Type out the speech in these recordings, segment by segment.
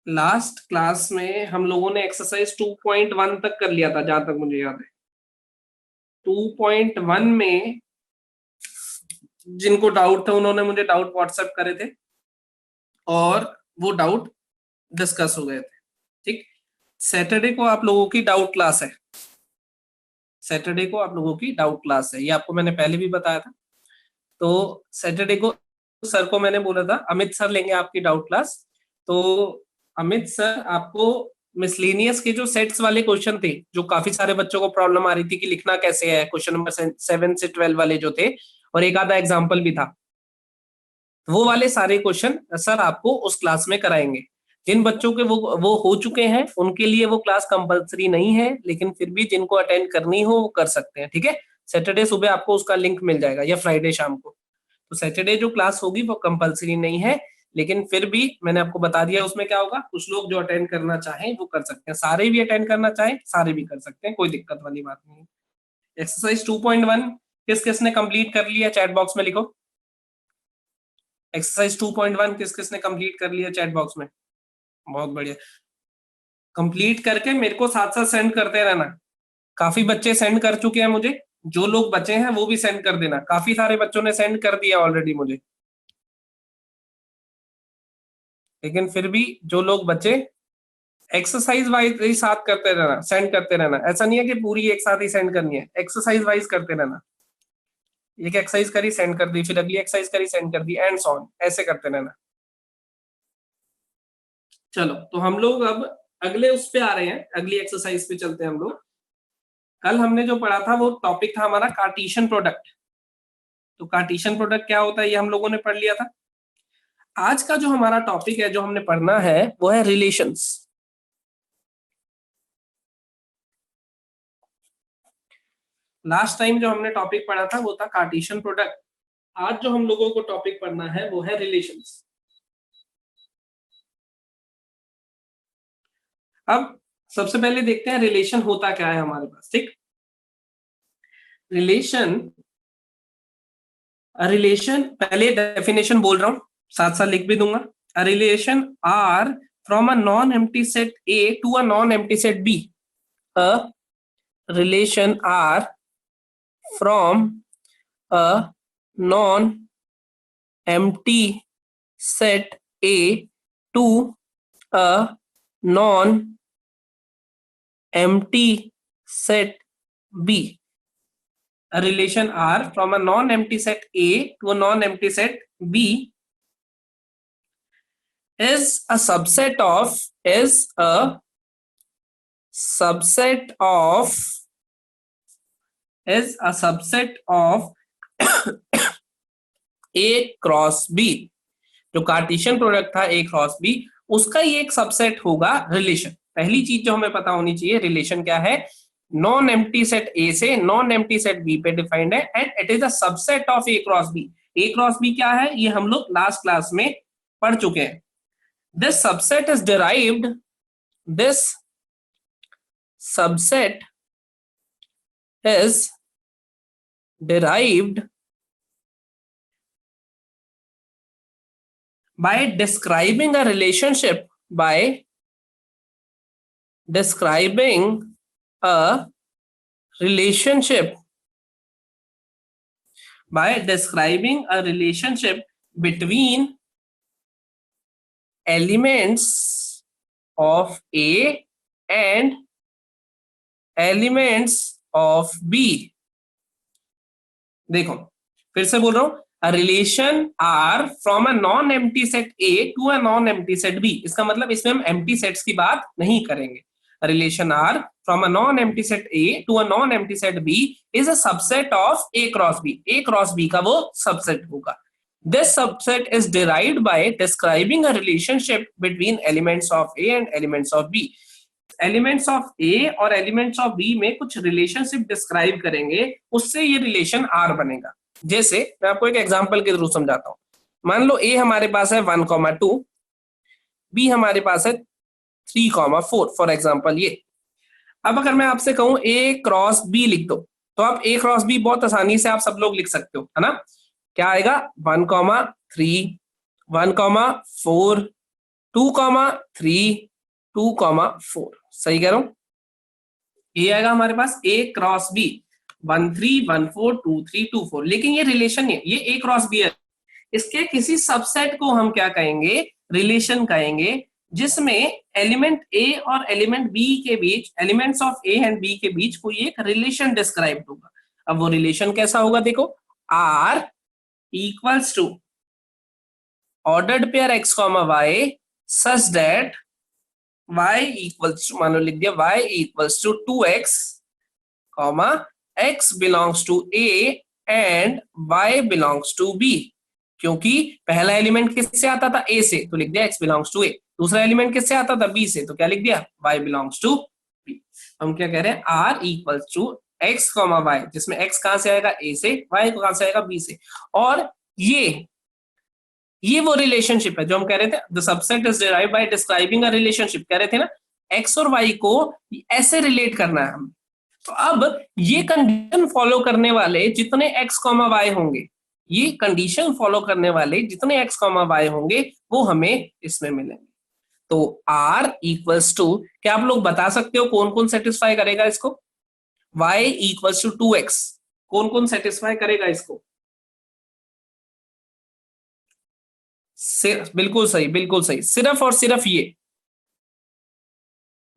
Last class में हम लोगों ने एक्सरसाइज 2.1 तक कर लिया था, जहां तक मुझे याद है। 2.1 में जिनको डाउट था उन्होंने मुझे डाउट व्हाट्सएप करे थे और वो डाउट डिस्कस हो गए थे। ठीक, सैटरडे को आप लोगों की डाउट क्लास है। सैटरडे को आप लोगों की डाउट क्लास है, ये आपको मैंने पहले भी बताया था। तो सैटरडे को सर को मैंने बोला था अमित सर लेंगे आपकी डाउट क्लास। तो अमित सर आपको मिसलेनियस के जो सेट्स वाले क्वेश्चन थे, जो काफी सारे बच्चों को प्रॉब्लम आ रही थी कि लिखना कैसे है, क्वेश्चन नंबर 7 से 12 वाले जो थे, और एक आधा एग्जाम्पल भी था, वो वाले सारे क्वेश्चन सर आपको उस क्लास में कराएंगे। जिन बच्चों के वो हो चुके हैं उनके लिए वो क्लास कंपलसरी नहीं है, लेकिन फिर भी जिनको अटेंड करनी हो वो कर सकते हैं। ठीक है, सैटरडे सुबह आपको उसका लिंक मिल जाएगा या फ्राइडे शाम को। तो सैटरडे जो क्लास होगी वो कंपलसरी नहीं है, लेकिन फिर भी मैंने आपको बता दिया उसमें क्या होगा। कुछ लोग जो अटेंड करना चाहें वो कर सकते हैं, सारे भी अटेंड करना चाहें सारे भी कर सकते हैं, कोई दिक्कत वाली बात नहीं है। एक्सरसाइज 2.1 किस किस ने कंप्लीट कर लिया, चैट बॉक्स में लिखो। एक्सरसाइज 2.1 किस किस ने कंप्लीट कर लिया चैट बॉक्स में। बहुत बढ़िया, कंप्लीट करके मेरे को साथ साथ सेंड करते रहना। काफी बच्चे सेंड कर चुके हैं मुझे, जो लोग बचे हैं वो भी सेंड कर देना। काफी सारे बच्चों ने सेंड कर दिया ऑलरेडी मुझे, लेकिन फिर भी जो लोग बचे एक्सरसाइज वाइज ही साथ करते रहना, सेंड करते रहना। ऐसा नहीं है कि पूरी एक साथ ही सेंड करनी है, एक्सरसाइज वाइज करते रहना। एक एक्सरसाइज करी सेंड कर दी, फिर अगली एक्सरसाइज करी सेंड कर दी, एंड सो ऑन, ऐसे करते रहना। चलो, तो हम लोग अब अगले उस पे आ रहे हैं, अगली एक्सरसाइज पे चलते हैं हम लोग। कल हमने जो पढ़ा था वो टॉपिक था हमारा कार्टेशियन प्रोडक्ट। तो कार्टेशियन प्रोडक्ट क्या होता है ये हम लोगों ने पढ़ लिया था। आज का जो हमारा टॉपिक है जो हमने पढ़ना है वो है रिलेशंस। लास्ट टाइम जो हमने टॉपिक पढ़ा था वो था कार्टेशियन प्रोडक्ट। आज जो हम लोगों को टॉपिक पढ़ना है वो है रिलेशंस। अब सबसे पहले देखते हैं रिलेशन होता क्या है हमारे पास। ठीक, रिलेशन, रिलेशन पहले डेफिनेशन बोल रहा हूं, साथ साथ लिख भी दूंगा। A relation R from a non-empty set A to a non-empty set B. A relation R from a non-empty set A to a non-empty set B. A relation R from a non-empty set A to a non-empty set B is a subset of A cross B। जो Cartesian product था A cross B, उसका ये एक subset होगा relation. पहली चीज जो हमें पता होनी चाहिए, रिलेशन क्या है, नॉन एम्प्टी सेट A से नॉन एम्प्टी सेट B पे डिफाइंड है, and it is a subset of A cross B। A cross B क्या है ये हम लोग लास्ट क्लास में पढ़ चुके हैं। This subset is derived by describing a relationship by between elements of A and elements of B। देखो फिर से बोल रहा हूं, a relation R from a non-empty set A to a non-empty set B। इसका मतलब इसमें हम empty sets की बात नहीं करेंगे। A relation R from a non-empty set A to a non-empty set B is a subset of A cross B। A cross B का वो subset होगा। This subset is derived by describing a relationship between elements of A and elements of B। Elements of A और elements of B में कुछ relationship describe करेंगे, उससे ये relation are बनेगा। जैसे मैं आपको एक एग्जांपल के थ्रू समझाता हूं। मान लो ए हमारे पास है 1,2, बी हमारे पास है 3,4 फॉर एग्जांपल ये। अब अगर मैं आपसे कहूं ए क्रॉस बी लिख दो, तो आप ए क्रॉस बी बहुत आसानी से आप सब लोग लिख सकते हो, है ना। क्या आएगा 1,3, 1,4, 2,3 2,4 सही कह रहा हूं। ये आएगा हमारे पास A क्रॉस B 1 3 1 4 2 3 2 4, लेकिन ये रिलेशन नहीं है, ये A क्रॉस B है। इसके किसी सबसेट को हम क्या कहेंगे, रिलेशन कहेंगे, जिसमें एलिमेंट A और एलिमेंट B के बीच, elements of A and B के बीच कोई एक रिलेशन डिस्क्राइब होगा। अब वो रिलेशन कैसा होगा, देखो R equals to ordered pair x, y such that y equals to, मान लो लिख दिया y equals to 2x, x belongs to A and y belongs to B। क्योंकि पहला एलिमेंट किससे आता था, A से, तो लिख दिया x बिलोंग्स टू A। दूसरा एलिमेंट किससे आता था, B से, तो क्या लिख दिया y बिलोंग्स टू B। हम क्या कह रहे हैं, R equals to x, y, जिसमें x कहां से आएगा, A से, y कहां से आएगा, B से। और ये वो रिलेशनशिप है जो हम कह रहे थे, the subset is derived bye describing a relationship, कह रहे थे ना, x और y को ऐसे रिलेट करना है हमें। तो अब ये कंडीशन फॉलो करने वाले जितने x, y होंगे, ये कंडीशन फॉलो करने वाले जितने x, y होंगे, वो हमें इसमें मिलेंगे। तो R इक्वल्स टू, क्या आप लोग बता सकते हो कौन कौन सेटिस्फाई करेगा इसको, y इक्वल्स टू 2x, कौन कौन सेटिस्फाई करेगा इसको, बिल्कुल सही, बिल्कुल सही, सिर्फ और सिर्फ ये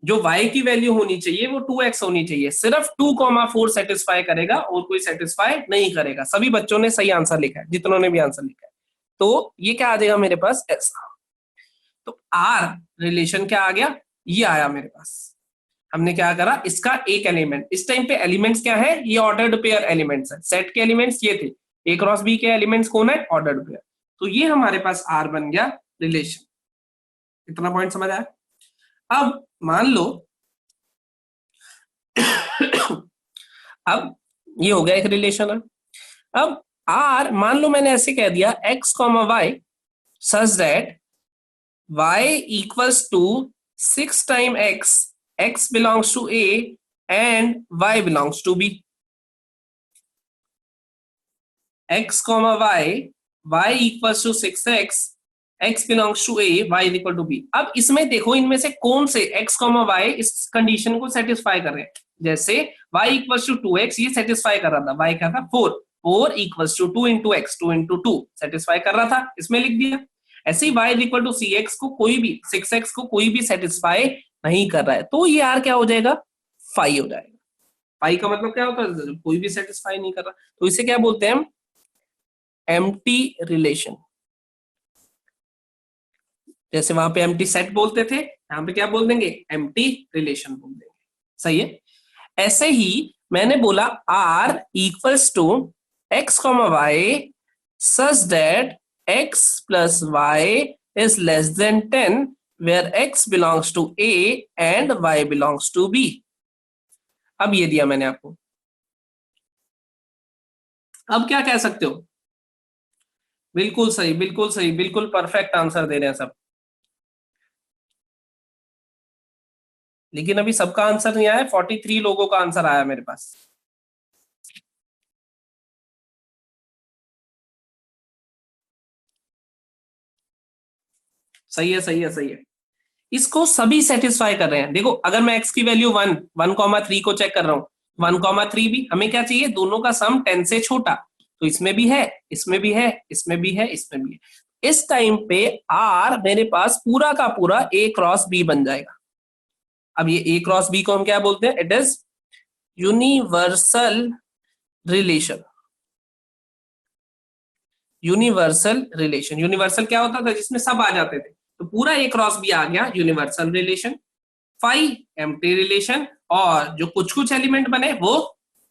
जो y की वैल्यू होनी चाहिए वो 2x होनी चाहिए, सिर्फ 2,4 सेटिस्फाई करेगा और कोई सेटिस्फाई नहीं करेगा। सभी बच्चों ने सही आंसर लिखा है, जितनों ने भी आंसर लिखा है। तो ये क्या आ जाएगा मेरे पास, ऐसा। तो R रिलेशन क्या आ गया, ये आया मेरे पास। हमने क्या करा, इसका एक एलिमेंट, इस टाइम पे एलिमेंट्स क्या है, ये ऑर्डर्ड पेयर एलिमेंट्स है, सेट के एलिमेंट्स ये थे, A क्रॉस B के एलिमेंट्स कौन है, ऑर्डर्ड पेयर। तो ये हमारे पास R बन गया रिलेशन। इतना पॉइंट समझ आया। अब मान लो अब ये हो गया एक रिलेशन है। अब R मान लो मैंने ऐसे कह दिया x, y such that y equals to 6 time x belongs to A and y belongs to B। x, y equals to 6x, x belongs to A, y is equal to B। अब इसमें देखो, इनमें से कौन से x, y इस condition को satisfy कर रहे हैं। जैसे y इक्वल्स टू 2x, ये सेटिस्फाई कर रहा था, y क्या था 4 equals to 2 into x, 2 into 2 satisfy कर रहा था, इसमें लिख दिया। ऐसे ही y is equal to 6x को कोई भी, 6x को कोई भी सेटिस्फाई नहीं कर रहा है, तो ये यार क्या हो जाएगा, 5 हो जाएगा। 5 का मतलब क्या होता है, कोई भी सेटिस्फाई नहीं कर रहा, तो इसे क्या बोलते हैं हम, एम्प्टी रिलेशन। जैसे वहां पे एम्प्टी सेट बोलते थे, यहाँ पे क्या बोल देंगे, एम्प्टी रिलेशन बोल देंगे। सही है। ऐसे ही मैंने बोला R equals to x, y such that x plus y is less than 10 where x belongs to A and y belongs to B। अब ये दिया मैंने आपको, अब क्या कह सकते हो, बिल्कुल सही, बिल्कुल सही, बिल्कुल परफेक्ट आंसर दे रहे हैं सब। लेकिन अभी सबका आंसर नहीं आया, 43 लोगों का आंसर आया मेरे पास। सही है, सही है, सही है। इसको सभी सेटिस्फाई कर रहे हैं। देखो अगर मैं x की वैल्यू 1,3 को चेक कर रहा हूँ, 1,3 भी, हमें क्या चाहिए, दोनों का सम 10 से छोटा, तो इसमें भी है, इसमें भी है, इसमें भी है, इसमें भी है। इस टाइम पे R मेरे पास पूरा का पूरा A क्रॉस B बन जाएगा। अब ये A क्रॉस B को हम क्या बोलते हैं, it is universal relation. Universal relation, universal क्या होता था, जिसमें सब आ जाते थे, तो पूरा A क्रॉस B आ गया यूनिवर्सल रिलेशन। 5 एम्प्टी रिलेशन, और जो कुछ कुछ एलिमेंट बने वो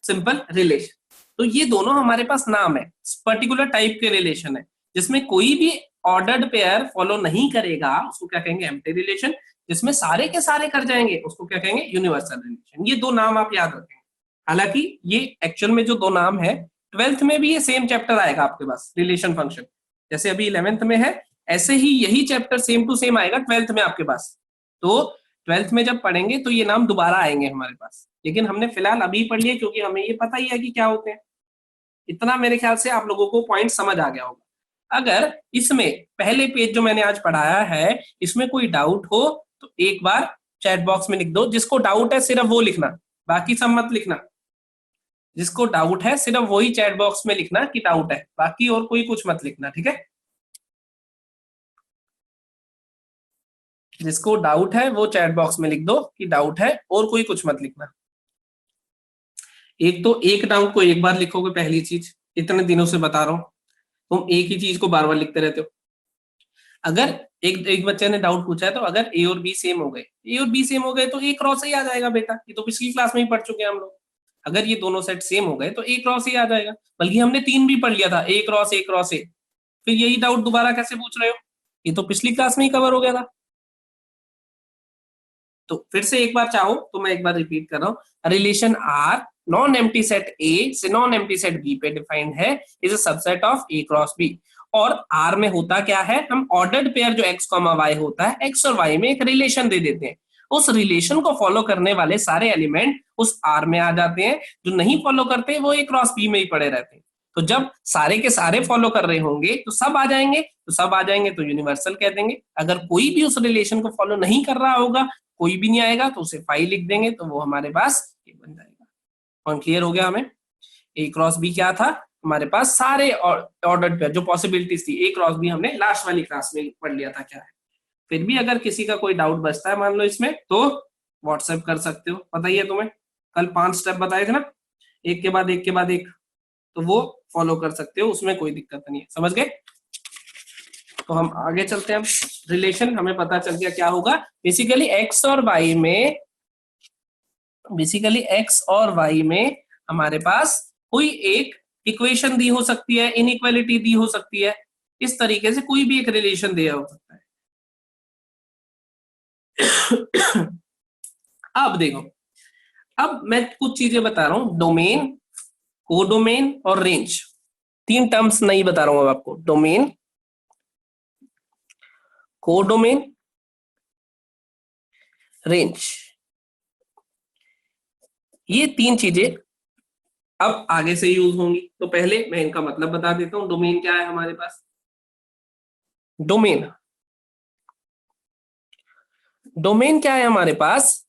सिंपल रिलेशन। तो ये दोनों हमारे पास नाम है, पर्टिकुलर टाइप के रिलेशन है, जिसमें कोई भी ऑर्डर्ड पेयर फॉलो नहीं करेगा उसको क्या कहेंगे, एम्प्टी रिलेशन। जिसमें सारे के सारे कर जाएंगे उसको क्या कहेंगे, यूनिवर्सल रिलेशन। ये दो नाम आप याद रखेंगे। हालांकि ये एक्चुअल में जो दो नाम है, 12th में भी ये सेम चैप्टर आएगा आपके पास, रिलेशन फंक्शन। जैसे अभी 11th में है, ऐसे ही यही चैप्टर सेम टू सेम आएगा 12th में आपके पास। तो 12th में जब पढ़ेंगे तो ये नाम दोबारा आएंगे हमारे पास, लेकिन हमने फिलहाल अभी पढ़ लिए क्योंकि हमें ये पता ही है कि क्या होते हैं। इतना मेरे ख्याल से आप लोगों को पॉइंट समझ आ गया होगा। अगर इसमें पहले पेज जो मैंने आज पढ़ाया है इसमें कोई डाउट हो तो एक बार चैट बॉक्स में लिख दो। जिसको डाउट है सिर्फ वो लिखना, बाकी सब मत लिखना। जिसको डाउट है सिर्फ वही चैट बॉक्स में लिखना कि डाउट है, बाकी और कोई कुछ मत लिखना, ठीक है। जिसको डाउट है वो चैट बॉक्स में लिख दो कि डाउट है, और कोई कुछ मत लिखना। एक तो एक डाउट को एक बार लिखोगे, पहली चीज, इतने दिनों से बता रहा हूं, तुम एक ही चीज को बार बार लिखते रहते हो। अगर एक बच्चे ने डाउट पूछा है तो अगर ए और बी सेम हो गए, ए और बी सेम हो गए तो ए क्रॉस ही आ जाएगा बेटा, ये तो पिछली क्लास में ही पढ़ चुके हैं हम लोग। अगर ये दोनों सेट सेम हो गए तो ए क्रॉस ही आ जाएगा, बल्कि हमने 3 भी पढ़ लिया था, ए क्रॉस ए क्रॉस ए। फिर यही डाउट दोबारा कैसे पूछ रहे हो, ये तो पिछली क्लास में ही कवर हो गया था। तो फिर से एक बार चाहो तो मैं एक बार रिपीट कर रहा हूं, relation R non empty set A से नॉन एम्प्टी सेट बी पे डिफाइंड है, is a subset of A cross B. और आर में होता क्या है, हम ऑर्डर्ड पेयर जो एक्स कॉमा वाई होता है, एक्स और वाई में एक रिलेशन दे देते हैं, उस रिलेशन को फॉलो करने वाले सारे एलिमेंट उस आर में आ जाते हैं, जो नहीं फॉलो करते वो ए क्रॉस बी में ही पड़े रहते हैं। तो जब सारे के सारे फॉलो कर रहे होंगे तो सब आ जाएंगे, तो सब आ जाएंगे तो यूनिवर्सल कह देंगे। अगर कोई भी उस रिलेशन को फॉलो नहीं कर रहा होगा, कोई भी नहीं आएगा, तो उसे फाई लिख देंगे, तो वो हमारे पास ए बन जाएगा। और क्लियर हो गया हमें, ए क्रॉस बी क्या था हमारे पास, सारे ऑर्डर्ड पेयर जो पॉसिबिलिटीज थी, ए क्रॉस बी हमने लास्ट वाली क्लास में पढ़ लिया था क्या है। फिर भी अगर किसी का कोई डाउट बचता है मान लो इसमें, तो व्हाट्सएप कर सकते हो। पता ही है तुम्हें, कल 5 स्टेप बताए थे ना, एक के बाद एक के बाद एक, तो वो फॉलो कर सकते हो, उसमें कोई दिक्कत नहीं है। समझ गए। तो हम आगे चलते हैं। अब रिलेशन हमें पता चल गया क्या होगा, बेसिकली एक्स और वाई में, बेसिकली एक्स और वाई में हमारे पास कोई एक इक्वेशन दी हो सकती है, इनइक्वालिटी दी हो सकती है, इस तरीके से कोई भी एक रिलेशन दिया हो सकता है। अब देखो, अब मैं कुछ चीजें बता रहा हूं, डोमेन, कोडोमेन और रेंज, 3 टर्म्स नहीं बता रहा हूं अब आपको, डोमेन, कोडोमेन, रेंज, ये 3 चीजें अब आगे से यूज होंगी। तो पहले मैं इनका मतलब बता देता हूं। डोमेन क्या है हमारे पास, डोमेन, डोमेन क्या है हमारे पास,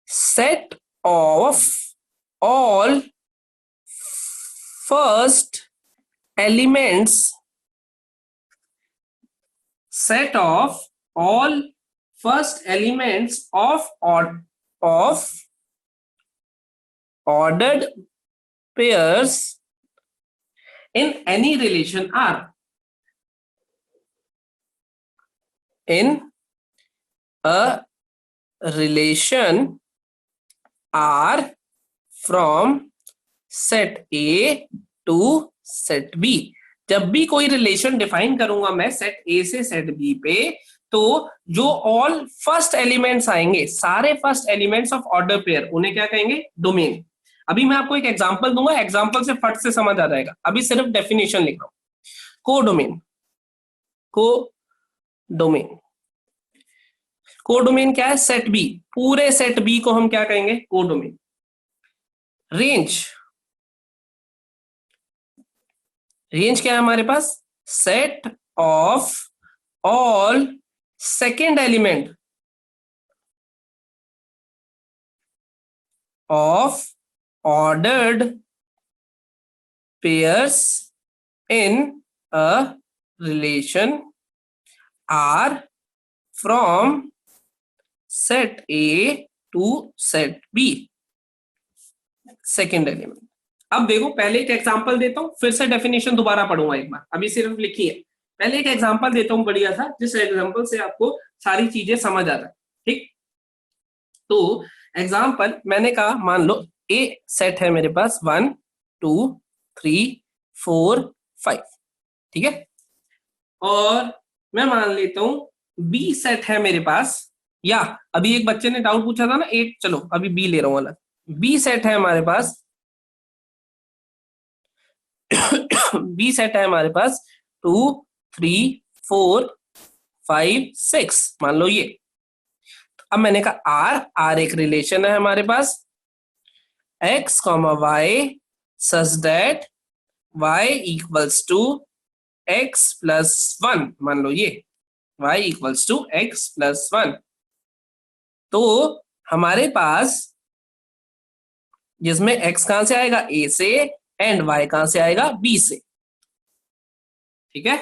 set of all first elements, set of all first elements of ordered pairs in any relation R, in a relation R from set A to set B। जब भी कोई रिलेशन डिफाइन करूंगा मैं set A से set B पे, तो जो all first elements आएंगे, सारे first elements of order pair, उन्हें क्या कहेंगे, डोमेन। अभी मैं आपको एक एग्जांपल दूंगा, एग्जांपल से फट से समझ आ जाएगा, अभी सिर्फ डेफिनेशन लिख रहा हूं। कोडोमेन, कोडोमेन, कोडोमेन क्या है, सेट बी, पूरे सेट बी को हम क्या कहेंगे, कोडोमेन। रेंज, रेंज क्या है हमारे पास, set of all second element of ordered pairs in a relation R from set A to set B, second element. अब देखो, पहले एक एग्जांपल देता हूं, फिर से डेफिनेशन दोबारा पढ़ूंगा एक बार, अभी सिर्फ लिखी है। पहले एक एग्जांपल देता हूं बढ़िया सा, जिस एग्जांपल से आपको सारी चीजें समझ आ जाए, ठीक। तो एग्जांपल मैंने कहा, मान लो ए सेट है मेरे पास 1 2 3 4 5, ठीक है। और मैं मान लेता हूं बी सेट है मेरे पास, या अभी एक बच्चे ने डाउट पूछा था ना 8, चलो अभी बी ले रहा हूं अलग। बी सेट है हमारे पास बी सेट है हमारे पास 2 3 4 5 6, मान लो ये। अब मैंने कहा आर, आर एक रिलेशन है हमारे पास, x comma y such that y equals to x plus 1, मान लो ये y equals to x plus 1। तो हमारे पास जिसमें x कहां से आएगा, a से, एंड y कहां से आएगा, b से। ठीक है,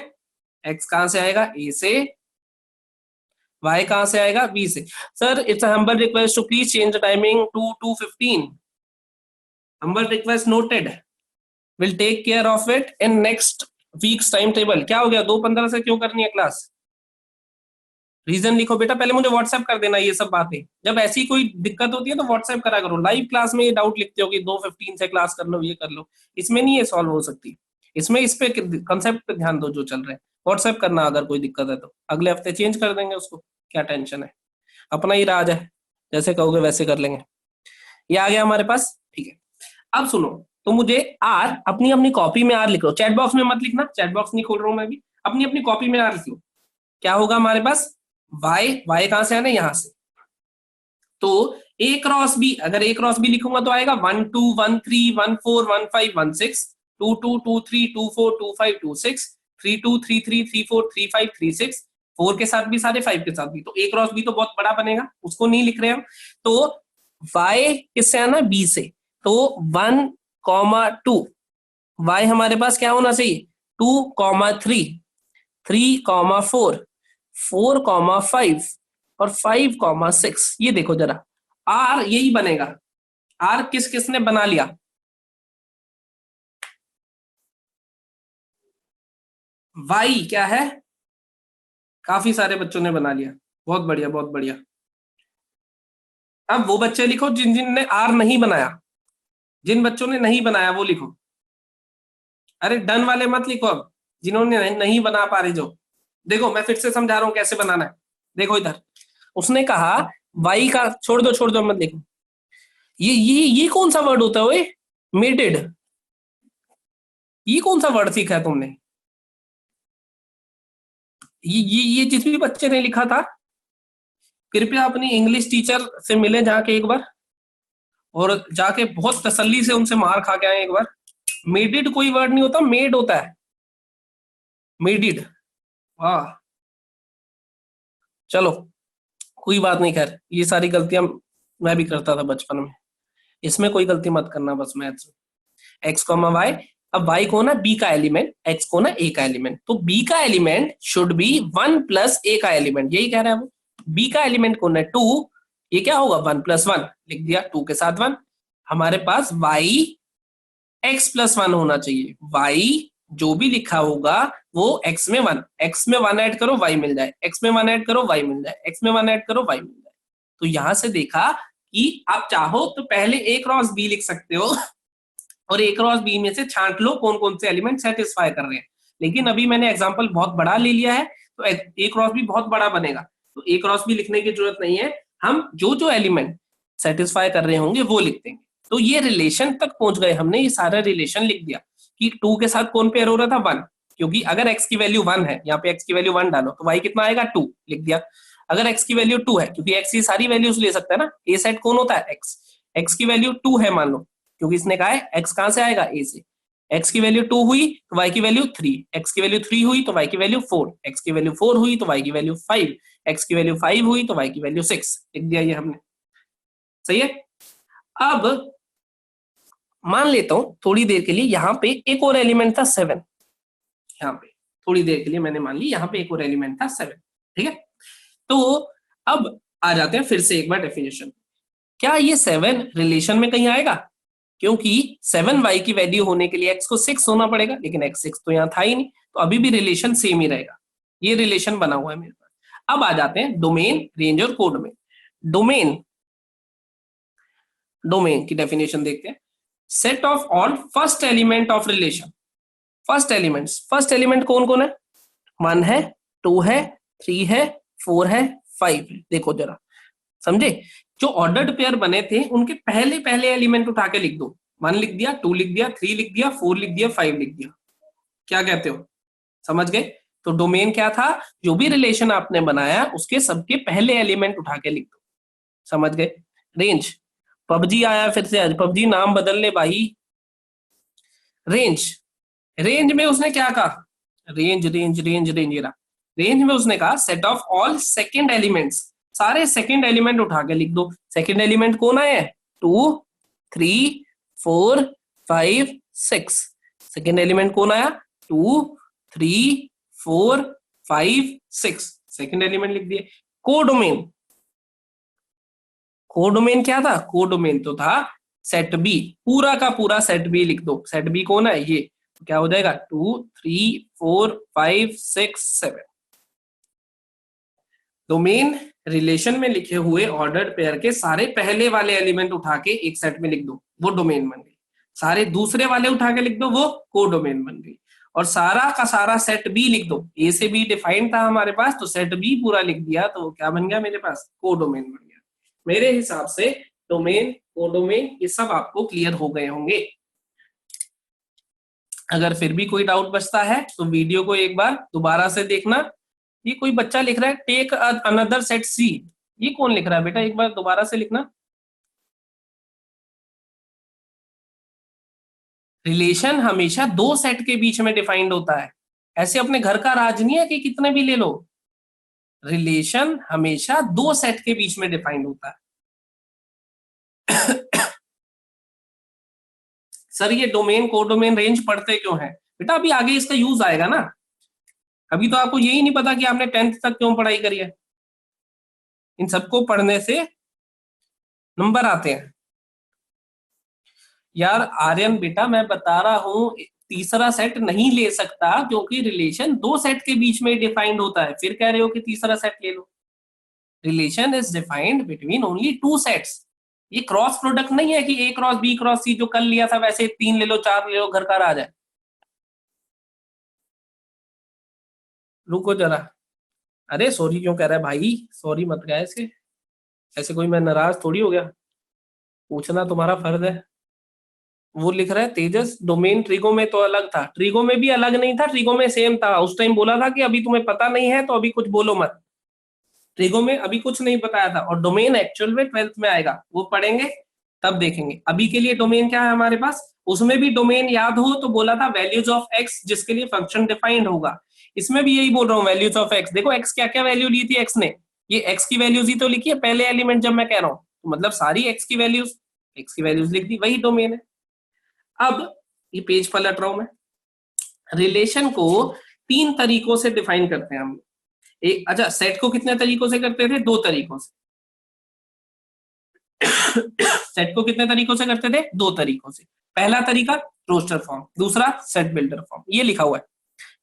x कहां से आएगा, a से, y कहां से आएगा, b से। Sir it's a humble request to please change the timing to 2:15। Humble request noted, will take care of it in next week's time table. क्या हो गया, 2:15 से क्यों करनी है क्लास? रीजन लिखो बेटा, पहले मुझे व्हाट्सएप कर देना ये सब बातें। जब ऐसी कोई दिक्कत होती है तो व्हाट्सएप करा करो। लाइव क्लास में ये डाउट लिखते हो कि 2:15 से क्लास कर लो, ये कर लो, इसमें नहीं ये सॉल्व हो सकती। इसमें इस पे कंसेप्ट पे ध्यान दो जो चल रहा है। व्हाट्सएप करना अगर कोई दिक्कत है तो, अगले हफ्ते चेंज कर देंगे उसको, क्या टेंशन है, अपना ही राज है, जैसे कहोगे वैसे कर लेंगे। ये आ गया हमारे पास, ठीक है। अब सुनो, तो मुझे आर अपनी अपनी कॉपी में आर लिख लो, चैट बॉक्स में मत लिखना, चैट बॉक्स नहीं खोल रहा हूं मैं भी, अपनी अपनी कॉपी में आर लिख लो। क्या होगा हमारे पास, y कहां से आना, यहां से। तो a क्रॉस b, अगर a क्रॉस b लिखूंगा तो आएगा 1 2 1 3 1 4 1 5 1 6 2 2 2 3 2 4 2 5 2 6 3 2 3 3 3 4 3 5 3 6, 4 के साथ भी सारे, 5 के साथ भी। तो a क्रॉस b तो बहुत बड़ा बनेगा, उसको नहीं लिख रहे हम। तो y किससे आना, b से। तो 1 2, y हमारे पास क्या होना चाहिए, 2 3, 3 4, 4 5 और 5 6। ये देखो जरा, आर यही बनेगा। आर किस किसने बना लिया, वाई क्या है, काफी सारे बच्चों ने बना लिया, बहुत बढ़िया बहुत बढ़िया। अब वो बच्चे लिखो जिन जिन ने आर नहीं बनाया, जिन बच्चों ने नहीं बनाया वो लिखो। अरे डन वाले मत लिखो, अब जिन्होंने नहीं बना पा रहे जो। देखो मैं फिर से समझा रहा हूं कैसे बनाना है। देखो इधर उसने कहा वाई का, छोड़ दो मत लिखो। ये कौन सा वर्ड होता है ओए, मेटेड, ये कौन सा वर्ड सीखा है तुमने? ये जिस भी बच्चे ने लिखा था, कृपया अपनी इंग्लिश टीचर से मिले जाके एक बार, और जाके बहुत तसल्ली से उनसे मार खा के आए एक बार। मेडिड कोई वर्ड नहीं होता, मेड होता है, मेडिड। वाह, चलो कोई बात नहीं, खैर ये सारी गलतियां मैं भी करता था बचपन में, इसमें कोई गलती मत करना बस मैथ्स में। एक्स कॉमा वाई, अब y को ना b का एलिमेंट, x को ना a का एलिमेंट, तो b का element should be 1 plus a का एलिमेंट, यही कह रहा है वो। b का एलिमेंट कौन है, 2, ये क्या होगा 1 प्लस 1, लिख दिया 2 के साथ 1। हमारे पास y x प्लस 1 होना चाहिए, y जो भी लिखा होगा वो x में 1, x में 1 ऐड करो y मिल जाए, x में 1 ऐड करो y मिल जाए, x में 1 ऐड करो y मिल जाए। तो यहां से देखा कि आप चाहो तो पहले a क्रॉस b लिख सकते हो और ए क्रॉस बी में से छांट लो कौन कौन से एलिमेंट सेटिस्फाई कर रहे हैं। लेकिन अभी मैंने एग्जांपल बहुत बड़ा ले लिया है, तो ए क्रॉस बी बहुत बड़ा बनेगा, तो ए क्रॉस बी लिखने की जरूरत नहीं है, हम जो जो एलिमेंट सेटिस्फाई कर रहे होंगे वो लिख देंगे। तो ये रिलेशन तक पहुंच गए हमने, ये सारा रिलेशन लिख दिया कि 2 के साथ कौन पेयर हो रहा था, 1, क्योंकि अगर x की वैल्यू 1 है, यहाँ पे x की वैल्यू 1 डालो तो y कितना आएगा, 2, लिख दिया। अगर x की वैल्यू 2 है, क्योंकि x की सारी वैल्यूज ले सकता है ना, ए सेट कौन होता है, x की वैल्यू 2 है मान लो, क्योंकि इसने कहा है x कहां से आएगा, a से। x की वैल्यू 2 हुई तो y की वैल्यू 3, x की वैल्यू 3 हुई तो y की वैल्यू 4, x की वैल्यू 4 हुई तो y की वैल्यू 5, x की वैल्यू 5 हुई तो y की वैल्यू 6, लिख दिया ये हमने। सही है। अब मान लेता हूं थोड़ी देर के लिए यहाँ पे एक और एलिमेंट था 7, यहाँ पे थोड़ी देर के लिए मैंने मान ली यहाँ पे एक और एलिमेंट था 7, ठीक है। तो अब आ जाते हैं फिर से एक बार डेफिनेशन, क्या ये 7 रिलेशन में कहीं आएगा, क्योंकि 7y की वैल्यू होने के लिए x को 6 होना पड़ेगा, लेकिन x 6 तो यहाँ था ही नहीं, तो अभी भी रिलेशन सेम ही रहेगा, ये रिलेशन बना हुआ है मेरे पास। अब आ जाते हैं डोमेन, रेंज और कोडोमेन। डोमेन, डोमेन की डेफिनेशन देखते हैं, set of all first element of relation. First element कौन कौन है, 1 है, 2 है, 3 है, 4 है, 5 है। देखो जरा समझे, जो ऑर्डर्ड पेयर बने थे उनके पहले पहले एलिमेंट उठा के लिख दो, 1 लिख दिया, 2 लिख दिया, 3 लिख दिया, 4 लिख दिया, 5 लिख दिया। क्या कहते हो, समझ गए। तो डोमेन क्या था, जो भी रिलेशन आपने बनाया उसके सबके पहले एलिमेंट उठा के लिख दो, समझ गए। रेंज, पबजी आया फिर से, आज पबजी नाम बदल ले भाई। रेंज, रेंज में उसने क्या कहा, रेंज रेंज रेंज रेंज, ये रहा रेंज में उसने कहा set of all second elements, सारे सेकंड एलिमेंट उठा के लिख दो। सेकंड एलिमेंट कौन आए हैं? 2 3 4 5 6। सेकंड एलिमेंट कौन आया? 2 3 4 5 6, सेकंड एलिमेंट लिख दिए। कोडोमेन, कोडोमेन क्या था? कोडोमेन तो था सेट बी, पूरा का पूरा सेट बी लिख दो। सेट बी कौन है? ये, तो क्या हो जाएगा? 2 3 4 5 6 7। डोमेन रिलेशन में लिखे हुए ऑर्डर्ड पेयर के सारे पहले वाले एलिमेंट उठा के एक सेट में लिख दो, वो डोमेन बन गई। सारे दूसरे वाले उठा के लिख दो, वो कोडोमेन बन गई। और सारा का सारा सेट बी लिख दो, ए से बी डिफाइंड था हमारे पास, तो सेट बी पूरा लिख दिया, तो क्या बन गया मेरे पास? कोडोमेन बन गया। मेरे हिसाब से डोमेन, कोडोमेन, ये सब आपको क्लियर हो गए होंगे। अगर फिर भी कोई डाउट बचता है तो वीडियो को एक बार दोबारा से देखना। ये कोई बच्चा लिख रहा है टेक अनदर सेट सी, ये कौन लिख रहा है बेटा? एक बार दोबारा से लिखना। रिलेशन हमेशा दो सेट के बीच में डिफाइंड होता है, ऐसे अपने घर का राज नहीं है कि कितने भी ले लो। रिलेशन हमेशा दो सेट के बीच में डिफाइंड होता है। सर ये डोमेन, कोडोमेन, रेंज पढ़ते क्यों है बेटा? अभी आगे इसका यूज आएगा ना। अभी तो आपको यही नहीं पता कि आपने 10th तक क्यों पढ़ाई करी है। इन सबको पढ़ने से नंबर आते हैं। यार आर्यन बेटा मैं बता रहा हूं, तीसरा सेट नहीं ले सकता क्योंकि रिलेशन दो सेट के बीच में डिफाइंड होता है। फिर कह रहे हो कि तीसरा सेट ले लो। Relation is defined between only two sets. ये क्रॉस प्रोडक्ट नहीं है कि A cross B cross C जो कल लिया था वैसे 3 ले लो 4 ले लो घर का राज है। रुको जरा, अरे सॉरी क्यों कह रहा है भाई? सॉरी मत कह ऐसे, ऐसे कोई मैं नाराज थोड़ी हो गया, पूछना तुम्हारा फर्ज है। वो लिख रहा है तेजस डोमेन ट्रिगो में तो अलग था, ट्रिगो में भी अलग नहीं था, ट्रिगो में सेम था। उस टाइम बोला था कि अभी तुम्हें पता नहीं है तो अभी कुछ बोलो मत। ट्रिगो में अभी कुछ नहीं बताया था, और डोमेन एक्चुअल में 12th में आएगा, वो पढ़ेंगे तब देखेंगे। अभी के लिए डोमेन क्या है हमारे पास? उसमें भी डोमेन याद हो तो बोला था वैल्यूज ऑफ एक्स, जिसके लिए फंक्शन डिफाइंड होगा। इसमें भी यही बोल रहा हूँ, वैल्यूज ऑफ एक्स। देखो एक्स क्या क्या वैल्यू ली थी एक्स ने, ये एक्स की वैल्यूज ही तो लिखी है पहले एलिमेंट जब मैं कह रहा हूँ, तो मतलब सारी एक्स की वैल्यूज लिख दी, वही डोमेन है। अब ये पेज पलट रहा हूं मैं। रिलेशन को 3 तरीकों से डिफाइन करते हैं हम। एक, अच्छा सेट को कितने तरीकों से करते थे? 2 तरीकों से। सेट को कितने तरीकों से करते थे? 2 तरीकों से। पहला तरीका रोस्टर फॉर्म, दूसरा सेट बिल्डर फॉर्म। ये लिखा हुआ है,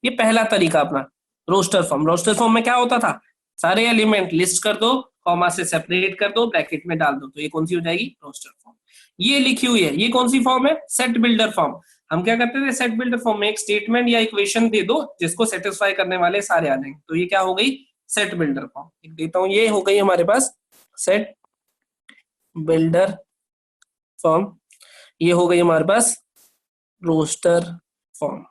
ये पहला तरीका अपना रोस्टर फॉर्म। रोस्टर फॉर्म में क्या होता था? सारे एलिमेंट लिस्ट कर दो, कॉमा से सेपरेट कर दो, ब्रैकेट में डाल दो, तो ये कौन सी हो जाएगी? Roster form. ये लिखी हुई है, ये कौन सी फॉर्म है? Set builder form. हम क्या करते थे सेट बिल्डर फॉर्म में? एक स्टेटमेंट या इक्वेशन दे दो जिसको सेटिस्फाई करने वाले सारे आ जाएंगे, तो ये क्या हो गई? Set builder form. एक देता हूं, ये हो गई हमारे पास सेट बिल्डर फॉर्म, ये हो गई हमारे पास रोस्टर फॉर्म।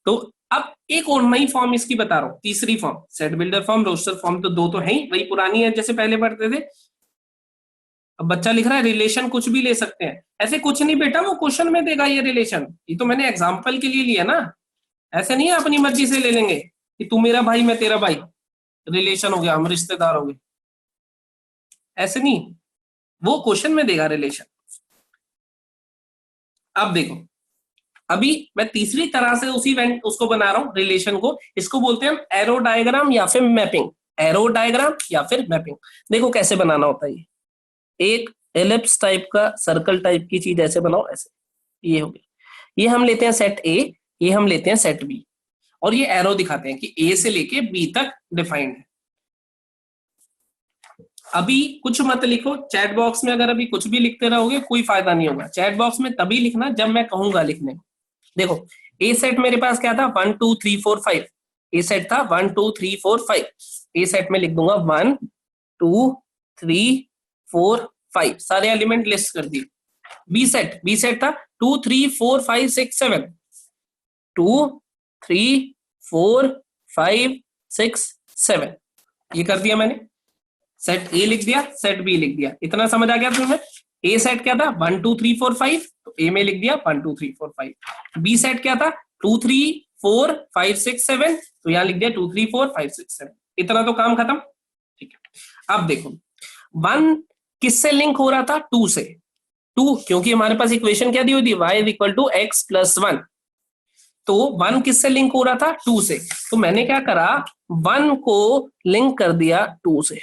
तो अब एक और नई फॉर्म इसकी बता रहा हूं, तीसरी form. Set builder form, roster form तो 2 तो है ही, वही पुरानी है जैसे पहले पढ़ते थे। अब बच्चा लिख रहा है रिलेशन कुछ भी ले सकते हैं। ऐसे कुछ नहीं बेटा, वो क्वेश्चन में देगा ये रिलेशन, ये तो मैंने एग्जांपल के लिए लिया ना। ऐसे नहीं है अपनी मर्जी से ले लेंगे कि तू मेरा भाई मैं तेरा भाई, रिलेशन हो गया, हम रिश्तेदार हो गए, ऐसे नहीं, वो क्वेश्चन में देगा रिलेशन। अब देखो, अभी मैं तीसरी तरह से उसी उसको बना रहा हूं रिलेशन को। इसको बोलते हैं हम एरो डायग्राम या फिर मैपिंग। एरो डायग्राम या फिर मैपिंग। देखो कैसे बनाना होता है। ये एक एलिप्स टाइप का, सर्कल टाइप की चीज ऐसे बनाओ, ऐसे। ये हो गया, ये हम लेते हैं सेट ए, ये हम लेते हैं सेट बी, और ये एरो दिखाते हैं कि ए से लेके बी तक डिफाइंड है। अभी कुछ मत लिखो चैट बॉक्स में, अगर अभी कुछ भी लिखते रहोगे कोई फायदा नहीं होगा। चैट बॉक्स में तभी लिखना जब मैं कहूंगा लिखने को। देखो ए सेट मेरे पास क्या था? 1 2 3 4 5। ए सेट था 1 2 3 4 5। ए सेट में लिख दूंगा 1 2 3 4 5, सारे एलिमेंट लिस्ट कर दिए। बी सेट था 2 3 4 5 6 7। 2 3 4 5 6 7, ये कर दिया मैंने। सेट ए लिख दिया, सेट बी लिख दिया। इतना समझ आ गया तुम्हें? ए सेट क्या था? 1 2 3 4 5, तो ए में लिख दिया 1 2 3 4 5। बी सेट क्या था? 2 3 4 5 6 7, तो यहां लिख दिया 2 3 4 5 6 7, इतना तो काम खत्म। ठीक है, अब देखो 1 किससे लिंक हो रहा था? 2 से। 2 क्योंकि हमारे पास इक्वेशन क्या दी हुई थी, y equal to x plus 1, तो 1 किससे लिंक हो रहा था? 2 से। तो मैंने क्या करा, 1 को लिंक कर दिया 2 से,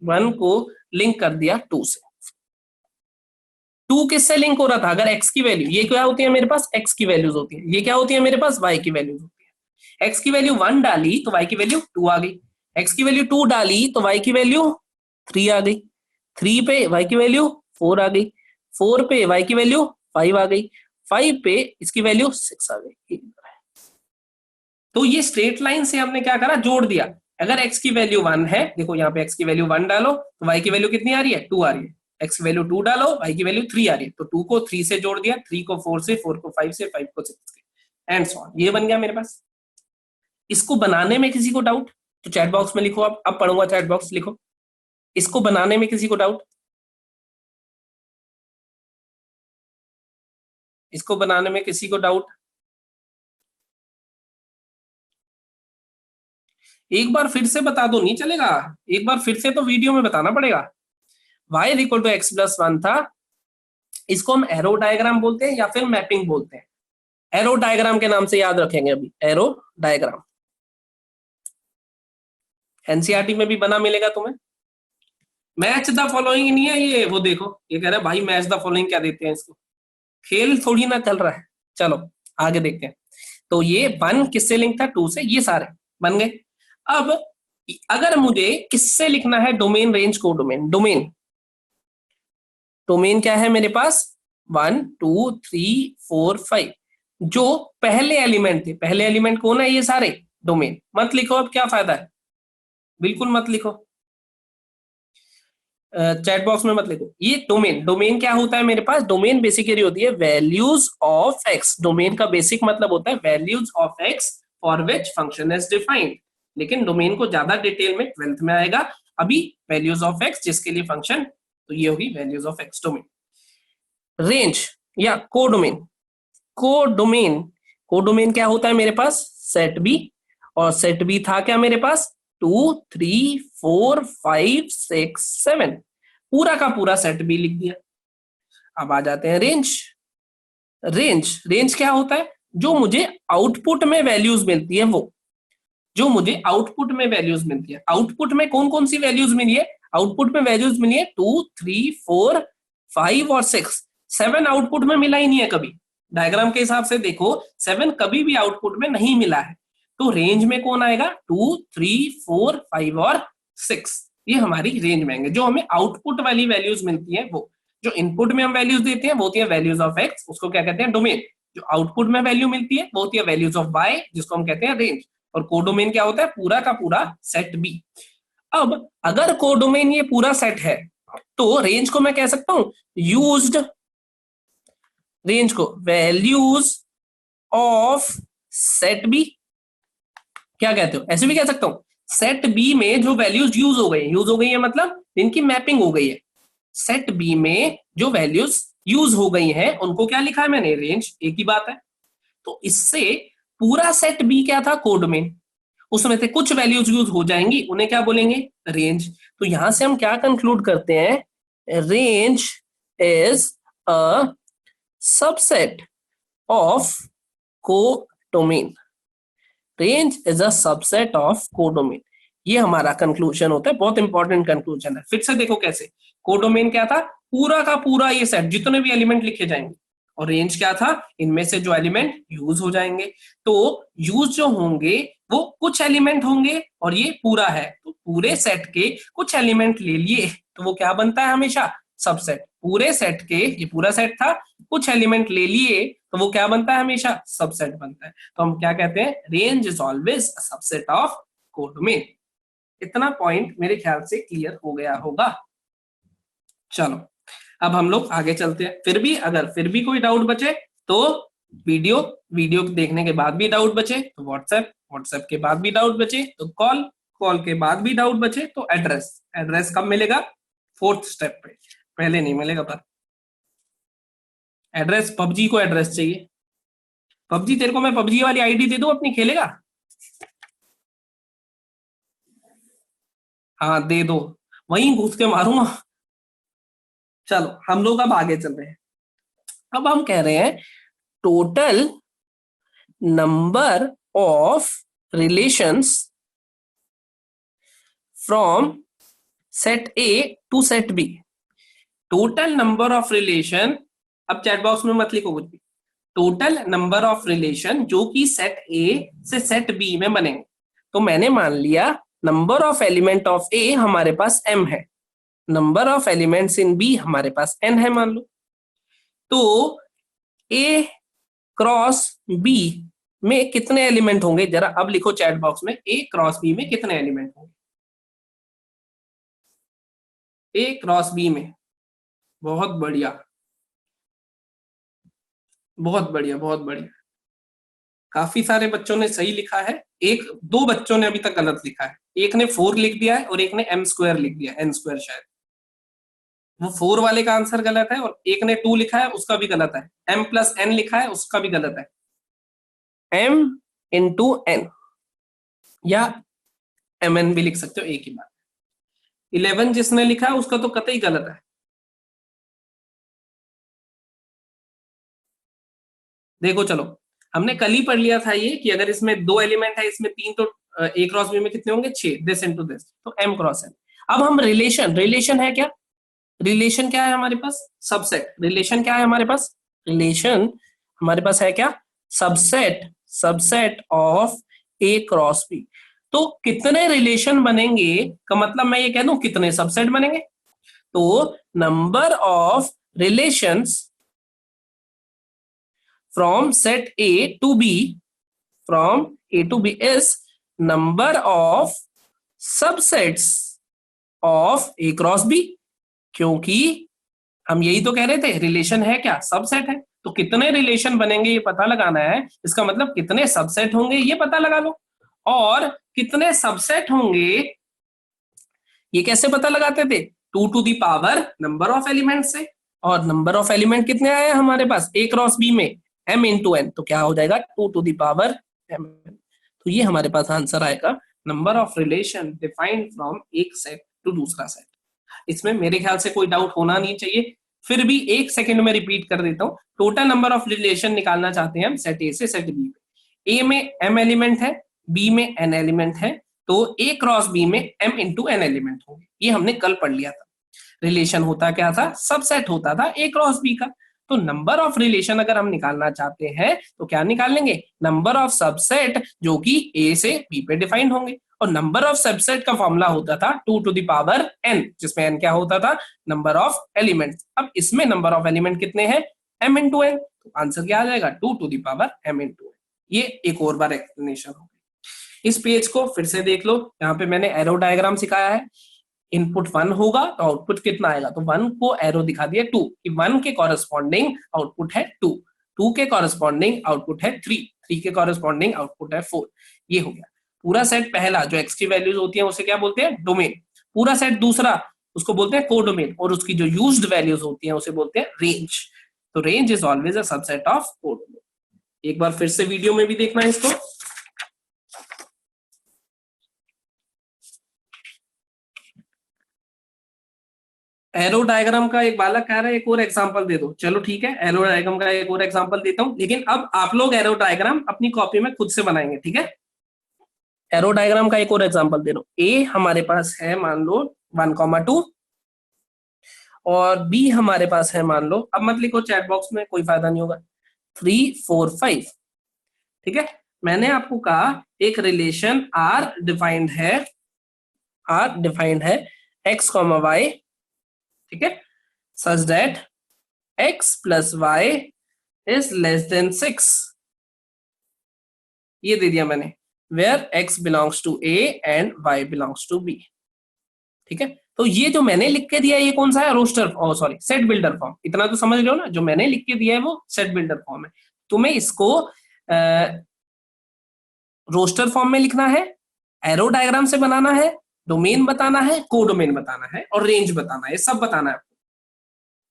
1 को लिंक कर दिया 2 से। 2 किससे लिंक हो रहा था? अगर x की वैल्यू, ये क्या होती है मेरे पास, x की वैल्यूज होती है, ये क्या होती है मेरे पास, y की वैल्यूज होती है। x की वैल्यू 1 डाली तो y की वैल्यू 2 आ गई, x की वैल्यू 2 डाली तो y की वैल्यू 3 आ गई, 3 पे y की वैल्यू 4 आ गई, 4 पे y की वैल्यू 5 आ गई, 5 पे इसकी वैल्यू 6 आ गई। तो ये स्ट्रेट लाइन से हमने क्या करा, जोड़ दिया। अगर x की वैल्यू 1 है, देखो यहाँ पे x की वैल्यू 1 डालो तो y की वैल्यू कितनी आ रही है, 2 आ रही है। x की वैल्यू 2 डालो, y की वैल्यू 3 आ रही है, तो 2 को 3 से जोड़ दिया, 3 को 4 से, 4 को 5 से, 5 को 6 से, एंड सो ऑन। ये बन गया मेरे पास। इसको बनाने में किसी को डाउट तो चैट बॉक्स में लिखो, अब पढ़ूंगा, चैट बॉक्स लिखो। इसको बनाने में किसी को डाउट, इसको बनाने में किसी को डाउट? एक बार फिर से बता दो, नहीं चलेगा, एक बार फिर से तो वीडियो में बताना पड़ेगा। y equal to x plus 1 था, इसको हम एरो डायग्राम बोलते हैं या फिर मैपिंग बोलते हैं। एरो डायग्राम के नाम से याद रखेंगे अभी, एरो डायग्राम। एनसीईआरटी में भी बना मिलेगा तुम्हें। मैच द फॉलोइंग नहीं है ये, वो देखो ये कह रहा है भाई मैच द फॉलोइंग क्या देते हैं इसको, खेल थोड़ी ना चल रहा है। चलो आगे देखते हैं। तो ये 1 किससे लिंक था, 2 से, ये सारे बन गए। अब अगर मुझे किससे लिखना है, डोमेन रेंज को डोमेन, डोमेन डोमेन क्या है मेरे पास, 1 2 3 4 5, जो पहले एलिमेंट थे, पहले एलिमेंट कौन है, ये सारे डोमेन। मत लिखो, अब क्या फायदा है, बिल्कुल मत लिखो, चैट बॉक्स में मत लिखो। ये डोमेन, डोमेन क्या होता है मेरे पास, डोमेन बेसिकली होती है वैल्यूज ऑफ एक्स। डोमेन का बेसिक मतलब होता है values of x for which function is defined, लेकिन डोमेन को ज्यादा डिटेल में 12th में आएगा। अभी वैल्यूज ऑफ एक्स जिसके लिए फंक्शन, तो ये होगी values of x domain. Range या कोडोमेन, कोडोमेन, कोडोमेन क्या होता है मेरे पास, सेट बी, और सेट बी था क्या मेरे पास, 2 3 4 5 6 7, पूरा का पूरा सेट बी लिख दिया। अब आ जाते हैं रेंज। रेंज, रेंज क्या होता है, जो मुझे आउटपुट में वैल्यूज मिलती है, वो जो मुझे आउटपुट में वैल्यूज मिलती है। आउटपुट में कौन कौन सी वैल्यूज मिली है, आउटपुट में वैल्यूज मिली है 2 3 4 5 और 6, 7 आउटपुट में मिला ही नहीं है कभी। डायग्राम के हिसाब से देखो 7 कभी भी आउटपुट में नहीं मिला है। तो रेंज में कौन आएगा, 2 3 4 5 और 6, ये हमारी रेंज में आएंगे। जो हमें आउटपुट वाली वैल्यूज मिलती है वो, जो इनपुट में हम वैल्यूज देते हैं वो होती है वैल्यूज ऑफ एक्स, उसको क्या कहते हैं, डोमेन। जो आउटपुट में वैल्यू मिलती है वो होती है वैल्यूज ऑफ वाई, जिसको हम कहते हैं रेंज। और कोडोमेन क्या होता है, पूरा का पूरा सेट बी। अब अगर कोडोमेन ये पूरा सेट है, तो रेंज को मैं कह सकता हूं यूज्ड, रेंज को वैल्यूज ऑफ सेट बी, क्या कहते हो, ऐसे भी कह सकता हूं, सेट बी में जो वैल्यूज यूज हो गई है मतलब इनकी मैपिंग हो गई है। सेट बी में जो वैल्यूज यूज हो गई हैं उनको क्या लिखा है मैंने, रेंज, एक ही बात है। तो इससे पूरा सेट बी क्या था, कोडोमेन, उसमें से कुछ वैल्यूज यूज हो जाएंगी, उन्हें क्या बोलेंगे, रेंज। तो यहां से हम क्या कंक्लूड करते हैं, range is a subset of codomain, range is a subset of codomain. ये हमारा कंक्लूजन होता है, बहुत इंपॉर्टेंट कंक्लूजन है। फिर से देखो कैसे, कोडोमेन क्या था, पूरा का पूरा ये सेट, जितने भी एलिमेंट लिखे जाएंगे, और रेंज क्या था, इनमें से जो एलिमेंट यूज हो जाएंगे। तो यूज जो होंगे वो कुछ एलिमेंट होंगे, और ये पूरा है तो पूरे सेट के कुछ एलिमेंट ले लिए तो वो क्या बनता है हमेशा, सबसेट। पूरे सेट के, ये पूरा सेट था, कुछ एलिमेंट ले लिए तो वो क्या बनता है, हमेशा सबसेट बनता है। तो हम क्या कहते हैं, range is always a subset of codomain. इतना पॉइंट मेरे ख्याल से क्लियर हो गया होगा। चलो अब हम लोग आगे चलते हैं। फिर भी अगर फिर भी कोई डाउट बचे तो वीडियो, वीडियो देखने के बाद भी डाउट बचे तो व्हाट्सएप, व्हाट्सएप के बाद भी डाउट बचे तो कॉल, कॉल के बाद भी डाउट बचे तो एड्रेस। एड्रेस कब मिलेगा, 4th स्टेप पे, पहले नहीं मिलेगा। पर एड्रेस, पबजी को एड्रेस चाहिए, पबजी, तेरे को मैं पबजी वाली आईडी दे दूं अपनी, खेलेगा? हाँ दे दो, वहीं घुस के मारूंगा। चलो हम लोग अब आगे चल रहे हैं। अब हम कह रहे हैं total number of relations from set A to set B. Total number of relation, अब चैट बॉक्स में मत लिखो कुछ भी, टोटल नंबर ऑफ रिलेशन जो कि सेट ए से सेट बी में बनेंगे। तो मैंने मान लिया number of element of A हमारे पास m है, number of elements in B हमारे पास n है मान लो। तो ए क्रॉस बी में कितने एलिमेंट होंगे, जरा अब लिखो चैट बॉक्स में, ए क्रॉस बी में कितने एलिमेंट होंगे? ए क्रॉस बी में, बहुत बढ़िया, बहुत बढ़िया, बहुत बढ़िया। काफी सारे बच्चों ने सही लिखा है, एक दो बच्चों ने अभी तक गलत लिखा है। एक ने 4 लिख दिया है और एक ने m स्क्वायर लिख दिया, n स्क्वायर शायद। वो 4 वाले का आंसर गलत है, और एक ने 2 लिखा है उसका भी गलत है। m प्लस n लिखा है उसका भी गलत है। m इंटू n या mn भी लिख सकते हो, एक ही बात। 11 जिसने लिखा है उसका तो कतई गलत है। देखो चलो, हमने कल ही पढ़ लिया था ये कि अगर इसमें 2 एलिमेंट है, इसमें 3, तो ए क्रॉस बी में कितने होंगे? 6, दिस इनटू दिस, तो m क्रॉस n। अब हम रिलेशन, रिलेशन है क्या, रिलेशन क्या है हमारे पास? सबसेट। रिलेशन क्या है हमारे पास? रिलेशन हमारे पास है क्या? Subset, subset of A cross B. तो कितने रिलेशन बनेंगे का मतलब मैं ये कह दूं कितने सबसेट बनेंगे। तो number of relations from set A to B, from A to B is number of subsets of A cross B। क्योंकि हम यही तो कह रहे थे, रिलेशन है क्या? सबसेट है। तो कितने रिलेशन बनेंगे ये पता लगाना है, इसका मतलब कितने सबसेट होंगे ये पता लगा लो। और कितने सबसेट होंगे ये कैसे पता लगाते थे? 2 to the power number of element से। और नंबर ऑफ एलिमेंट कितने आए हमारे पास ए क्रॉस बी में? m इंटू एन, तो क्या हो जाएगा? 2 टू दी पावर m। तो ये हमारे पास आंसर आएगा, number of relation defined from एक सेट टू दूसरा सेट। इसमें मेरे ख्याल से कोई डाउट होना नहीं चाहिए, फिर भी एक सेकंड में रिपीट कर देता हूँ। टोटल नंबर ऑफ रिलेशन निकालना चाहते हैं हम सेट ए से सेट बी में। ए में m एलिमेंट है, बी में n एलिमेंट है, तो ए क्रॉस बी में m इंटू एन एलिमेंट होंगे। ये हमने कल पढ़ लिया था। रिलेशन होता क्या था? सबसेट होता था ए क्रॉस बी का। तो नंबर ऑफ रिलेशन अगर हम निकालना चाहते हैं तो क्या निकाल लेंगे? नंबर ऑफ सबसेट जो कि ए से बी पे डिफाइंड होंगे। और नंबर ऑफ सबसेट का फॉर्मूला होता था 2 टू द पावर n, जिसमें n क्या होता था? Number of element. अब इसमें नंबर ऑफ एलिमेंट कितने हैं? m into n. तो आंसर क्या आ जाएगा? 2 to the power m into n. ये एक और बार एक्सप्लेनेशन हो गई। इस पेज को फिर से देख लो, यहाँ पे मैंने एरो डायग्राम सिखाया है। इनपुट 1 होगा तो आउटपुट कितना आएगा? तो 1 को एरो दिखा दिया 2 कि 1 के कॉरेस्पॉन्डिंग आउटपुट है 2, 2 के कॉरेस्पॉन्डिंग आउटपुट है 3, 3 के कॉरेस्पॉन्डिंग आउटपुट है 4। ये हो गया पूरा सेट पहला, जो एक्स की वैल्यूज होती हैं उसे क्या बोलते हैं? डोमेन। पूरा सेट दूसरा उसको बोलते हैं कोडोमेन, और उसकी जो यूज्ड वैल्यूज होती हैं उसे बोलते हैं रेंज। तो range is always a subset of codomain. एक बार फिर से वीडियो में भी देखना है इसको। एरो डायग्राम का एक बालक कह रहा है एक और एग्जांपल दे दो। चलो ठीक है, एरो डायग्राम का एक और एग्जांपल देता हूं, लेकिन अब आप लोग एरो डायग्राम अपनी कॉपी में खुद से बनाएंगे, ठीक है? एरो डायग्राम का एक और एग्जांपल दे दो। ए हमारे पास है मान लो 1,2, और बी हमारे पास है मान लो, अब मत लिखो चैट बॉक्स में, कोई फायदा नहीं होगा, 3, 4, 5। ठीक है, मैंने आपको कहा एक रिलेशन आर डिफाइंड है एक्स कॉमा वाई, ठीक है, such that x plus y is less than 6। ये दे दिया मैंने, where x belongs to A and y belongs to B। ठीक है, तो ये जो मैंने लिख के दिया ये कौन सा है? Roster, sorry, set builder form. इतना तो समझ रहे हो ना, जो मैंने लिख के दिया है वो सेट बिल्डर फॉर्म है। तुम्हें इसको रोस्टर फॉर्म में लिखना है, एरो डायग्राम से बनाना है, डोमेन बताना है, कोडोमेन बताना है, और रेंज बताना है, सब बताना है।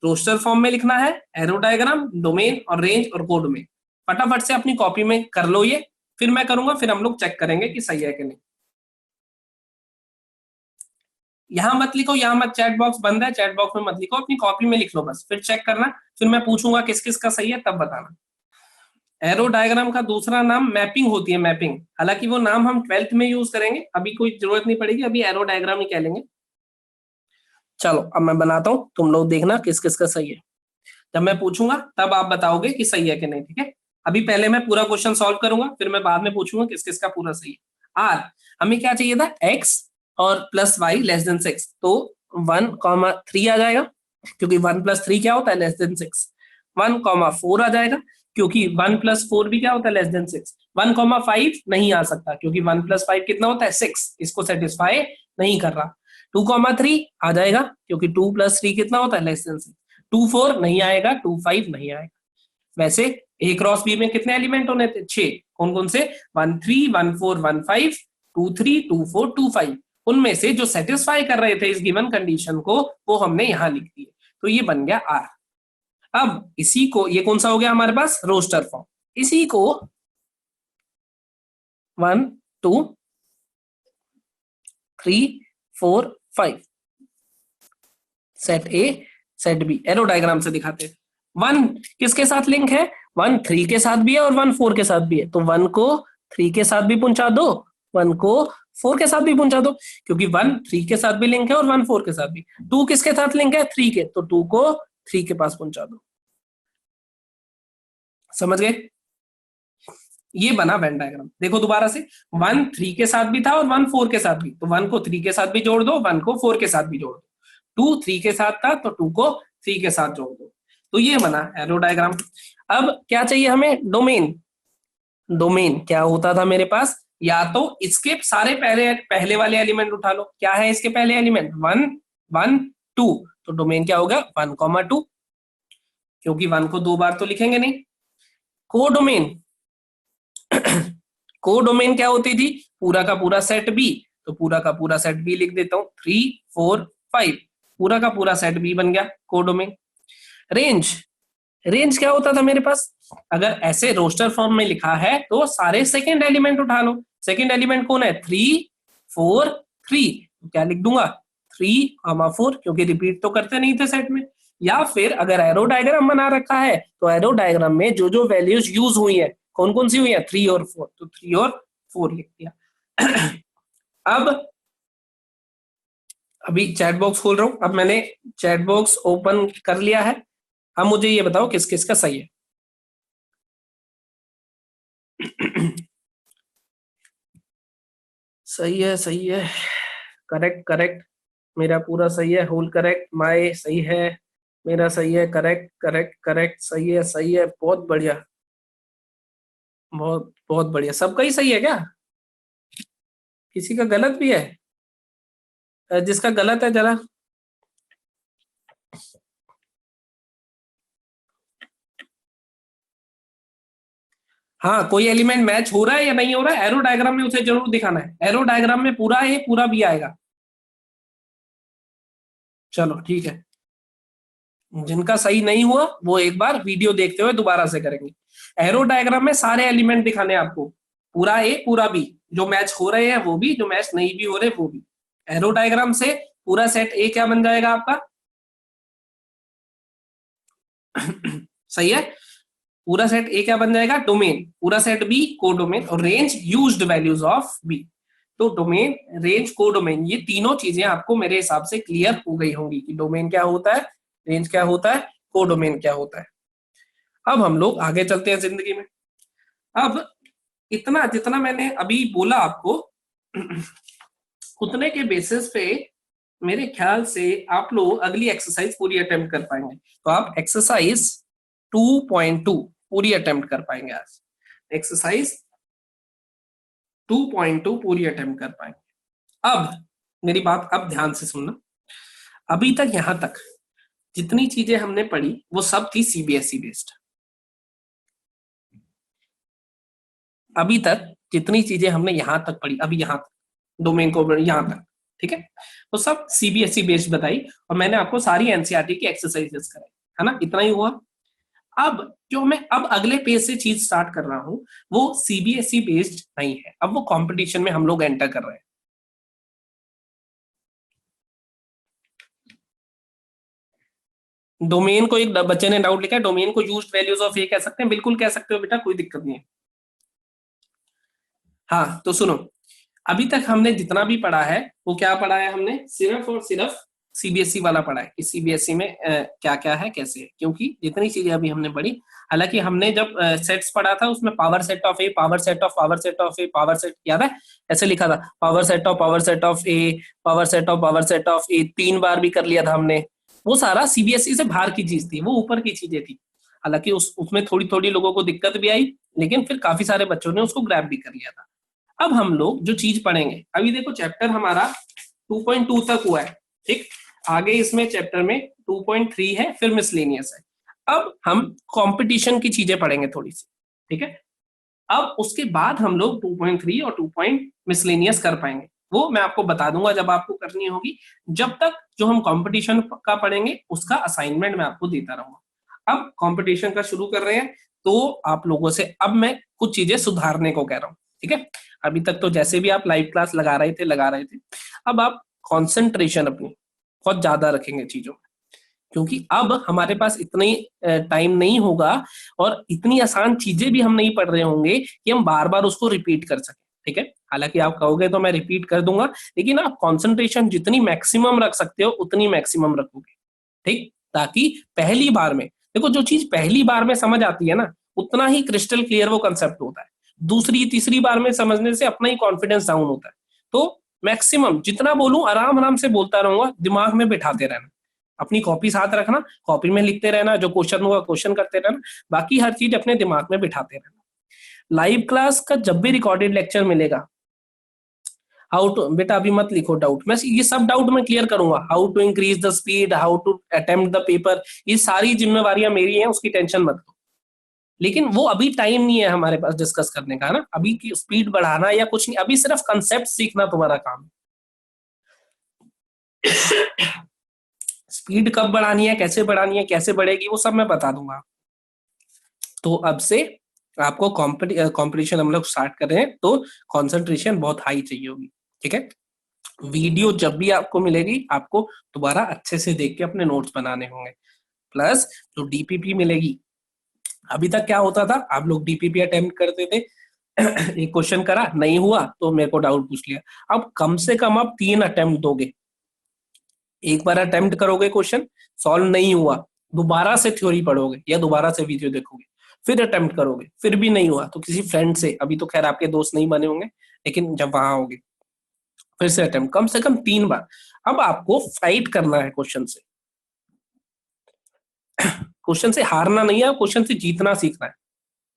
रोस्टर फॉर्म में लिखना है, एरो डायग्राम, डोमेन और रेंज और कोडोमेन। फटाफट से अपनी कॉपी में कर लो ये, फिर मैं करूंगा, फिर हम लोग चेक करेंगे कि सही है कि नहीं। यहां मत लिखो, यहां मत, चैट बॉक्स बंद है, चैट बॉक्स में मत लिखो, अपनी कॉपी में लिख लो बस, फिर चेक करना, फिर मैं पूछूंगा किस किस का सही है तब बताना। एरो डायग्राम का दूसरा नाम मैपिंग होती है, मैपिंग। हालांकि वो नाम हम 12th में यूज करेंगे, अभी कोई जरूरत नहीं पड़ेगी, अभी एरो डायग्राम ही कह लेंगे। चलो अब मैं बनाता हूं, तुम लोग देखना किस किस का सही है। जब मैं पूछूंगा तब आप बताओगे कि सही है कि नहीं, ठीक है। अभी पहले मैं पूरा क्वेश्चन सॉल्व करूंगा, फिर मैं बाद में पूछूंगा किस किस का पूरा सही है। आर, हमें क्या चाहिए था, एक्स और प्लस वाई लेस देन 6, तो 1,3 आ जाएगा, क्योंकि 1+3 क्या होता है, लेस देन 6। 1,4 आ जाएगा, क्योंकि 1+4 भी क्या होता है, लेस देन 6। 1,5 नहीं आ सकता, क्योंकि 1+5 कितना होता है, 6, इसको सेटिस्फाई नहीं कर रहा। 2,3 आ जाएगा, क्योंकि 2+3 कितना होता है, लेस देन 6। 2,4 नहीं आएगा, 2,5 नहीं आएगा। वैसे ए क्रॉस बी में कितने एलिमेंट होने थे, 6, कौन कौन से, 1,3, 1,4, 1,5, 2,3, 2,4, 2,5, उनमें से जो सेटिस्फाई कर रहे थे इस गिवन कंडीशन को, वो हमने यहां लिख दिए, तो ये बन गया आर। अब इसी को, ये कौन सा हो गया हमारे पास, रोस्टर फॉर्म। इसी को 1, 2, 3, 4, 5 set A set B arrow diagram से दिखाते हैं। 1 किसके साथ लिंक है, 1 3 के साथ भी है और 1 4 के साथ भी है, तो 1 को 3 के साथ भी पहुंचा दो, 1 को 4 के साथ भी पहुंचा दो, क्योंकि 1 3 के साथ भी लिंक है और 1 4 के साथ भी। 2 किसके साथ लिंक है, 3 के, तो 2 को 3 के पास पहुंचा दो। समझ गए, ये बना वेन डायग्राम। देखो दोबारा से, 1 3 के साथ भी था और 1 4 के साथ भी, तो 1 को 3 के साथ भी जोड़ दो, 1 को 4 के साथ भी जोड़ दो। 2 3 के साथ था तो 2 को 3 के साथ जोड़ दो, तो ये बना एरो डायग्राम। अब क्या चाहिए हमें, डोमेन। डोमेन क्या होता था मेरे पास, या तो इसके सारे पहले पहले वाले एलिमेंट उठा लो, क्या है इसके पहले एलिमेंट, 1 1 2, तो डोमेन क्या होगा, 1,2, क्योंकि 1 को 2 बार तो लिखेंगे नहीं। कोडोमेन, कोडोमेन क्या होती थी, पूरा का पूरा सेट बी, तो पूरा का पूरा सेट बी लिख देता हूं, 3 4 5, पूरा का पूरा सेट बी बन गया कोडोमेन। रेंज, रेंज क्या होता था मेरे पास, अगर ऐसे रोस्टर फॉर्म में लिखा है तो सारे सेकंड एलिमेंट उठा लो, सेकंड एलिमेंट कौन है, 3 4 3, तो क्या लिख दूंगा, 3,4, क्योंकि रिपीट तो करते नहीं थे सेट में। या फिर अगर एरो डायग्राम बना रखा है तो एरो डायग्राम में जो जो वैल्यूज यूज हुई है कौन कौन सी हुई है, 3 और 4, तो 3 और 4 लिख दिया। अब अभी चैट बॉक्स खोल रहा हूं, अब मैंने चैट बॉक्स ओपन कर लिया है। अब मुझे ये बताओ किस किस का सही है। सही है, सही है, करेक्ट करेक्ट, मेरा पूरा सही है, होल करेक्ट, माय सही है, मेरा सही है, करेक्ट करेक्ट करेक्ट, सही है, बहुत बढ़िया, बहुत बहुत बढ़िया, सबका ही सही है क्या, किसी का गलत भी है, जिसका गलत है जरा, हाँ कोई एलिमेंट मैच हो रहा है या नहीं हो रहा है, एरो डायग्राम में उसे जरूर दिखाना है, एरो डायग्राम में पूरा ए पूरा बी आएगा। चलो ठीक है, जिनका सही नहीं हुआ वो एक बार वीडियो देखते हुए दोबारा से करेंगे। एरो डायग्राम में सारे एलिमेंट दिखाने हैं आपको, पूरा ए पूरा बी, जो मैच हो रहे हैं वो भी, जो मैच नहीं भी हो रहे वो भी। एरो डायग्राम से पूरा सेट ए क्या बन जाएगा आपका, सही है, पूरा सेट ए क्या बन जाएगा, डोमेन, पूरा सेट बी कोडोमेन, और range used values of B. तो डोमेन, रेंज, कोडोमेन, ये तीनों चीजें आपको मेरे हिसाब से क्लियर हो गई होंगी कि डोमेन क्या होता है, रेंज क्या होता है, कोडोमेन क्या होता है। अब हम लोग आगे चलते हैं जिंदगी में। अब इतना जितना मैंने अभी बोला आपको, उतने के बेसिस पे मेरे ख्याल से आप लोग अगली एक्सरसाइज पूरी अटेम्प्ट कर पाएंगे। तो आप एक्सरसाइज 2.2 पूरी अटेम्प्ट कर पाएंगे आज, एक्सरसाइज 2.2 पूरी अटेम्प्ट कर पाएंगे। अब मेरी बात अब ध्यान से सुनना, अभी तक यहां तक जितनी चीजें हमने पढ़ी वो सब थी सीबीएसई बेस्ड। अभी तक जितनी चीजें हमने यहां तक पढ़ी, अभी यहां तक डोमेन को यहां तक, ठीक है, तो सब सीबीएसई बेस्ड बताई, और मैंने आपको सारी एनसीईआरटी की एक्सरसाइजेस कराई, है ना, इतना ही हुआ। अब जो मैं अब अगले पेज से चीज स्टार्ट कर रहा हूं वो सीबीएसई बेस्ड नहीं है, अब वो कंपटीशन में हम लोग एंटर कर रहे हैं। डोमेन को एक बच्चे ने डाउट लिखा है, डोमेन को यूज्ड वैल्यूज ऑफ ए कह सकते हैं, बिल्कुल कह सकते हो बेटा, कोई दिक्कत नहीं है। हाँ तो सुनो, अभी तक हमने जितना भी पढ़ा है वो क्या पढ़ा है, हमने सिर्फ और सिर्फ सीबीएसई वाला पढ़ा है कि सीबीएसई में क्या क्या है कैसे है, क्योंकि जितनी चीजें अभी हमने पढ़ी, हालांकि हमने जब सेट्स पढ़ा था उसमें power set of A, power set of power set of A, power set याद है ऐसे लिखा था, power set of power set of A, power set of power set of A, 3 बार भी कर लिया था हमने। वो सारा सीबीएसई से बाहर की चीज थी, वो ऊपर की चीजें थी। हालांकि उसमें थोड़ी थोड़ी लोगों को दिक्कत भी आई, लेकिन फिर काफी सारे बच्चों ने उसको ग्रैब भी कर लिया था। अब हम लोग जो चीज पढ़ेंगे, अभी देखो चैप्टर हमारा 2.2 तक हुआ है, ठीक। आगे इसमें चैप्टर में 2.3 है, फिर मिसलेनियस है। अब हम कंपटीशन की चीजें पढ़ेंगे थोड़ी सी, ठीक है। अब उसके बाद हम लोग 2.3 और 2. मिसलेनियस कर पाएंगे, वो मैं आपको बता दूंगा जब आपको करनी होगी। जब तक जो हम कंपटीशन का पढ़ेंगे उसका असाइनमेंट मैं आपको देता रहूंगा। अब कंपटीशन का शुरू कर रहे हैं, तो आप लोगों से अब मैं कुछ चीजें सुधारने को कह रहा हूँ, ठीक है। अभी तक तो जैसे भी आप लाइव क्लास लगा रहे थे, अब आप कंसंट्रेशन अपनी बहुत ज्यादा रखेंगे चीजों में, क्योंकि अब हमारे पास इतनी टाइम नहीं होगा और इतनी आसान चीजें भी हम नहीं पढ़ रहे होंगे कि हम बार बार उसको रिपीट कर सकें, ठीक है। हालांकि आप कहोगे तो मैं रिपीट कर दूंगा, लेकिन आप कंसंट्रेशन जितनी मैक्सिमम रख सकते हो उतनी मैक्सिमम रखोगे, ठीक। ताकि पहली बार में देखो, जो चीज पहली बार में समझ आती है ना, उतना ही क्रिस्टल क्लियर वो कंसेप्ट होता है। दूसरी तीसरी बार में समझने से अपना ही कॉन्फिडेंस डाउन होता है। तो मैक्सिमम जितना बोलूं आराम आराम से बोलता रहूंगा, दिमाग में बिठाते रहना, अपनी कॉपी साथ रखना, कॉपी में लिखते रहना, जो क्वेश्चन होगा क्वेश्चन करते रहना, बाकी हर चीज अपने दिमाग में बिठाते रहना। लाइव क्लास का जब भी रिकॉर्डेड लेक्चर मिलेगा, हाउ टू, बेटा अभी मत लिखो डाउट, मैं ये सब डाउट मैं क्लियर करूंगा, how to increase the speed, how to attempt the paper, ये सारी जिम्मेवारियां मेरी हैं, उसकी टेंशन मत लो। लेकिन वो अभी टाइम नहीं है हमारे पास डिस्कस करने का ना, अभी की स्पीड बढ़ाना या कुछ नहीं, अभी सिर्फ कंसेप्ट सीखना तुम्हारा काम है। स्पीड कब बढ़ानी है, कैसे बढ़ेगी, वो सब मैं बता दूंगा। तो अब से आपको कंपटीशन हम लोग स्टार्ट कर रहे हैं, तो कंसंट्रेशन बहुत हाई चाहिए होगी, ठीक है। वीडियो जब भी आपको मिलेगी, आपको दोबारा अच्छे से देख के अपने नोट्स बनाने होंगे। प्लस जो डीपीपी मिलेगी, अभी तक क्या होता था, आप लोग डीपीपी अटेम्प्ट करते थे, एक क्वेश्चन करा नहीं हुआ तो मेरे को डाउट पूछ लिया। अब कम से कम आप 3 अटेम्प्ट दोगे, एक बार अटेम्प्ट करोगे, क्वेश्चन सॉल्व नहीं हुआ, दोबारा से थ्योरी पढ़ोगे या दोबारा से वीडियो देखोगे, फिर अटेम्प्ट करोगे, फिर भी नहीं हुआ तो किसी फ्रेंड से, अभी तो खैर आपके दोस्त नहीं बने होंगे, लेकिन जब वहां होगे फिर से अटेम्प्ट, कम से कम 3 बार। अब आपको फाइट करना है क्वेश्चन से, क्वेश्चन से हारना नहीं है, क्वेश्चन से जीतना सीखना है।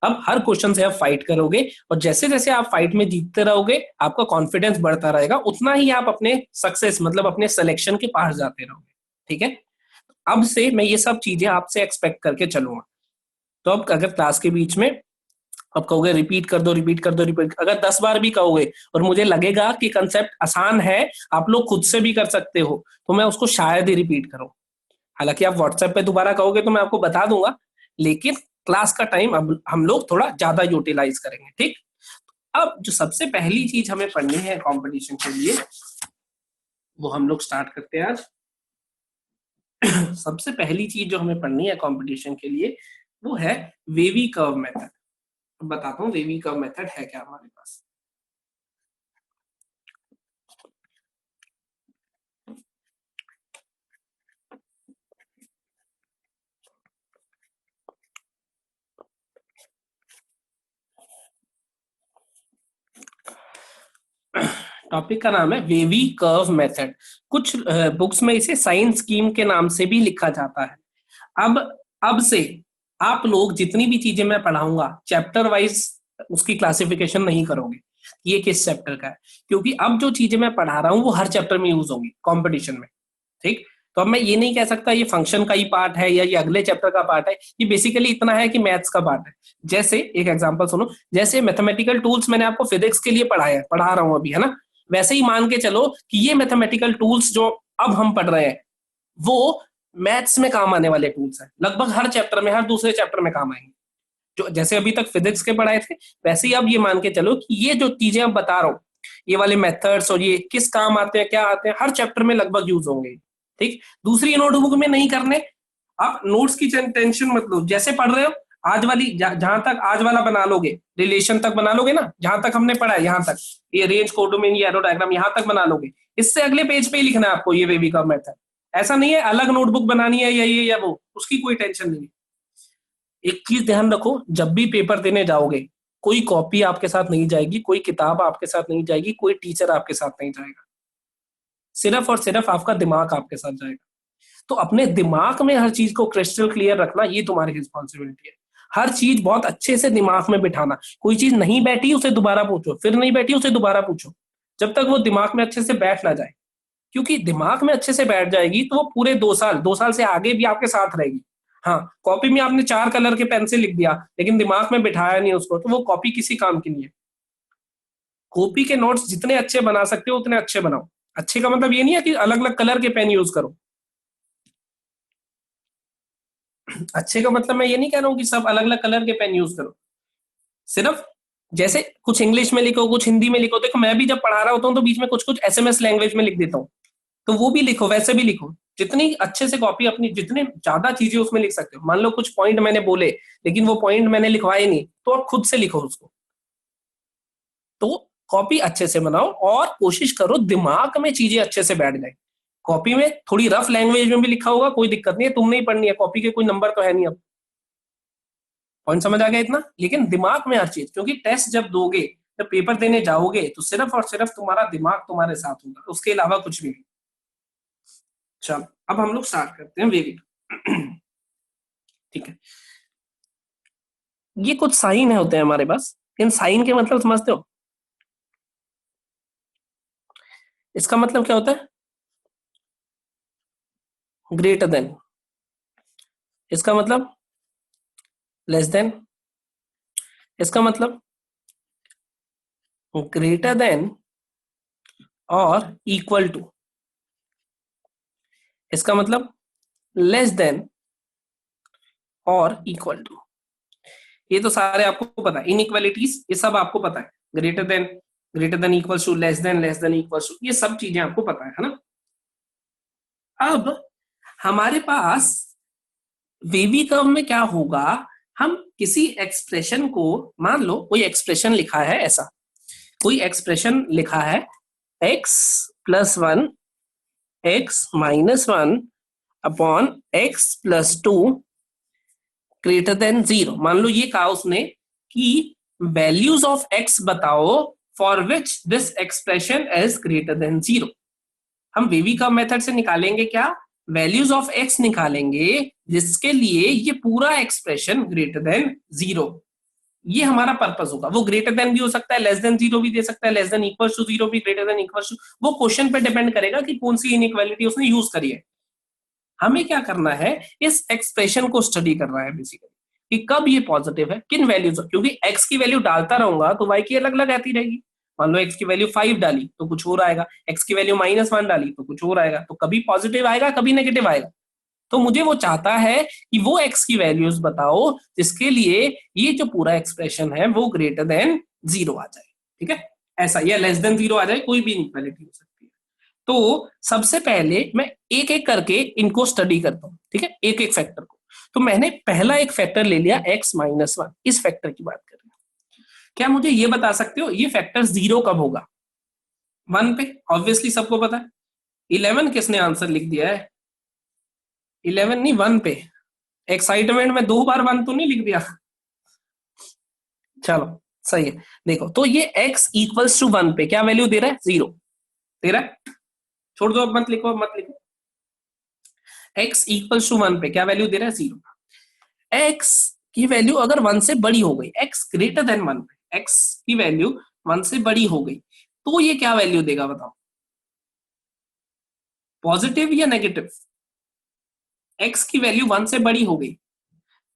अब हर क्वेश्चन से आप फाइट करोगे, और जैसे जैसे आप फाइट में जीतते रहोगे आपका कॉन्फिडेंस बढ़ता रहेगा, उतना ही आप अपने सक्सेस मतलब अपने सिलेक्शन के पास जाते रहोगे, ठीक है। अब से मैं ये सब चीजें आपसे एक्सपेक्ट करके चलूंगा। तो अब अगर क्लास के बीच में अब कहोगे रिपीट कर दो रिपीट कर दो रिपीट, अगर 10 बार भी कहोगे और मुझे लगेगा कि कंसेप्ट आसान है, आप लोग खुद से भी कर सकते हो, तो मैं उसको शायद ही रिपीट करूं। हालांकि आप व्हाट्सएप पे दोबारा कहोगे तो मैं आपको बता दूंगा, लेकिन क्लास का टाइम अब हम लोग थोड़ा ज्यादा यूटिलाइज करेंगे, ठीक। अब जो सबसे पहली चीज हमें पढ़नी है कंपटीशन के लिए, वो हम लोग स्टार्ट करते हैं आज। सबसे पहली चीज जो हमें पढ़नी है कंपटीशन के लिए, वो है वेवी कर्व मेथड। बताता हूँ वेवी कर्व मेथड है क्या हमारे पास। टॉपिक का नाम है वेवी कर्व मेथड। कुछ बुक्स में इसे साइंस स्कीम के नाम से भी लिखा जाता है। अब से आप लोग जितनी भी चीजें मैं पढ़ाऊंगा चैप्टर वाइज उसकी क्लासिफिकेशन नहीं करोगे, ये किस चैप्टर का है, क्योंकि अब जो चीजें मैं पढ़ा रहा हूँ वो हर चैप्टर में यूज होंगी कंपटीशन में, ठीक। तो अब मैं ये नहीं कह सकता ये फंक्शन का ही पार्ट है या ये अगले चैप्टर का पार्ट है, ये बेसिकली इतना है कि मैथ्स का पार्ट है। जैसे एक एग्जांपल सुनो, जैसे मैथमेटिकल टूल्स मैंने आपको फिजिक्स के लिए पढ़ा रहा हूँ अभी, है ना, वैसे ही मान के चलो कि ये मैथमेटिकल टूल्स जो अब हम पढ़ रहे हैं वो मैथ्स में काम आने वाले टूल्स हैं, लगभग हर चैप्टर में, हर दूसरे चैप्टर में काम आएंगे। जो जैसे अभी तक फिजिक्स के पढ़ाए थे, वैसे ही अब ये मान के चलो कि ये जो चीजें अब बता रहा हूँ, ये वाले मेथड्स और ये किस काम आते हैं, क्या आते हैं, हर चैप्टर में लगभग यूज होंगे। ठीक, दूसरी नोटबुक में नहीं करने, आप नोट्स की टेंशन मत लो, जैसे पढ़ रहे हो आज वाली, जहां तक आज वाला बना लोगे, रिलेशन तक बना लोगे ना, जहां तक हमने पढ़ा है, यहाँ तक ये रेंज, कोडोमेन, ये एरो डायग्राम, यहाँ तक बना लोगे, इससे अगले पेज पे ही लिखना है आपको ये वेवी का मेथड। ऐसा नहीं है अलग नोटबुक बनानी है या ये या वो, उसकी कोई टेंशन नहीं है। एक चीज ध्यान रखो, जब भी पेपर देने जाओगे, कोई कॉपी आपके साथ नहीं जाएगी, कोई किताब आपके साथ नहीं जाएगी, कोई टीचर आपके साथ नहीं जाएगा, सिर्फ और सिर्फ आपका दिमाग आपके साथ जाएगा। तो अपने दिमाग में हर चीज को क्रिस्टल क्लियर रखना, ये तुम्हारी रिस्पॉन्सिबिलिटी है। हर चीज बहुत अच्छे से दिमाग में बिठाना, कोई चीज नहीं बैठी उसे दोबारा पूछो, फिर नहीं बैठी उसे दोबारा पूछो, जब तक वो दिमाग में अच्छे से बैठ ना जाए। क्योंकि दिमाग में अच्छे से बैठ जाएगी तो वो पूरे 2 साल, 2 साल से आगे भी आपके साथ रहेगी। हाँ, कॉपी में आपने 4 कलर के पेन से लिख दिया लेकिन दिमाग में बिठाया नहीं उसको, तो वो कॉपी किसी काम की नहीं है। कॉपी के नोट्स जितने अच्छे बना सकते हो उतने अच्छे बनाओ। अच्छे का मतलब ये नहीं है कि अलग अलग कलर के पेन यूज करो, अच्छे का मतलब मैं ये नहीं कह रहा हूँ कि सब अलग अलग कलर के पेन यूज करो, सिर्फ जैसे कुछ इंग्लिश में लिखो, कुछ हिंदी में लिखो। देखो मैं भी जब पढ़ा रहा होता हूँ तो बीच में कुछ कुछ एसएमएस लैंग्वेज में लिख देता हूँ, तो वो भी लिखो, वैसे भी लिखो। जितनी अच्छे से कॉपी अपनी, जितने ज्यादा चीजें उसमें लिख सकते हो। मान लो कुछ पॉइंट मैंने बोले लेकिन वो पॉइंट मैंने लिखवाए नहीं, तो आप खुद से लिखो उसको। तो कॉपी अच्छे से बनाओ और कोशिश करो दिमाग में चीजें अच्छे से बैठ जाए। कॉपी में थोड़ी रफ लैंग्वेज में भी लिखा होगा, कोई दिक्कत नहीं है, तुमने ही पढ़नी है, कॉपी के कोई नंबर तो है नहीं। अब पॉइंट समझ आ गया इतना? लेकिन दिमाग में हर चीज, क्योंकि टेस्ट जब दोगे, जब पेपर देने जाओगे, तो सिर्फ और सिर्फ तुम्हारा दिमाग तुम्हारे साथ होगा, उसके अलावा कुछ भी नहीं। चलो अब हम लोग स्टार्ट करते हैं वेवी। ठीक है, ये कुछ साइन है होते हैं हमारे पास, इन साइन के मतलब समझते हो? इसका मतलब क्या होता है? ग्रेटर देन, इसका मतलब लेस देन, इसका मतलब ग्रेटर देन और इक्वल टू, इसका मतलब लेस देन और इक्वल टू। ये तो सारे आपको पता है, इनइक्वालिटीज ये सब आपको पता है, greater than equals to, less than equals to, ये सब चीजें आपको पता है ना? अब हमारे पास वेवी कर्व में क्या होगा, हम किसी एक्सप्रेशन को, मान लो कोई एक्सप्रेशन लिखा है, ऐसा कोई एक्सप्रेशन लिखा है, x plus 1 x minus 1 upon x plus 2 greater than 0। मान लो ये कहा उसने कि वैल्यूज ऑफ x बताओ for which this expression is greater than 0। हम वेवी कर्व मेथड से निकालेंगे क्या? वैल्यूज ऑफ x निकालेंगे जिसके लिए ये पूरा एक्सप्रेशन ग्रेटर देन 0। ये हमारा पर्पस होगा। वो ग्रेटर देन भी हो सकता है, लेस देन 0 भी दे सकता है, लेस देन इक्वल टू 0 भी, ग्रेटर देन इक्वल टू, वो क्वेश्चन पे डिपेंड करेगा कि कौन सी इनइक्वालिटी उसने यूज करी है। हमें क्या करना है, इस एक्सप्रेशन को स्टडी करना है बेसिकली, कि कब ये पॉजिटिव है, किन वैल्यूज, क्योंकि x की वैल्यू डालता रहूंगा तो y की अलग अलग आती रहेगी। मान लो x की वैल्यू 5 डाली तो कुछ और आएगा, x की वैल्यू -1 डाली तो कुछ और आएगा, तो कभी पॉजिटिव आएगा कभी नेगेटिव आएगा। तो मुझे वो चाहता है कि वो x की वैल्यूज बताओ जिसके लिए ये जो पूरा एक्सप्रेशन है वो ग्रेटर देन 0 आ जाए। ठीक है, ऐसा, या लेस देन 0 आ जाए, कोई भी इनइक्वालिटी हो सकती है। तो सबसे पहले मैं एक एक करके इनको स्टडी करता हूँ। ठीक है, एक एक फैक्टर को। तो मैंने पहला एक फैक्टर ले लिया x-1, इस फैक्टर की बात कर रहे हैं। क्या मुझे ये बता सकते हो ये फैक्टर 0 कब होगा? 1 पे, ऑब्वियसली सबको पता है। 11 किसने आंसर लिख दिया है? 11 नहीं, 1 पे। एक्साइटमेंट में 2 बार 1 तो नहीं लिख दिया? चलो सही है। देखो तो ये x इक्वल्स टू 1 पे क्या वैल्यू दे रहा है? 0 दे रहा है। छोड़ दो, अब मत लिखो, मत लिखो। x इक्वल्स टू 1 पे क्या वैल्यू दे रहा है? 0। x की वैल्यू अगर 1 से बड़ी हो गई, x ग्रेटर देन 1 पे x की वैल्यू 1 से बड़ी हो गई, तो ये क्या वैल्यू देगा बताओ? पॉजिटिव या नेगेटिव? x की वैल्यू 1 से बड़ी हो गई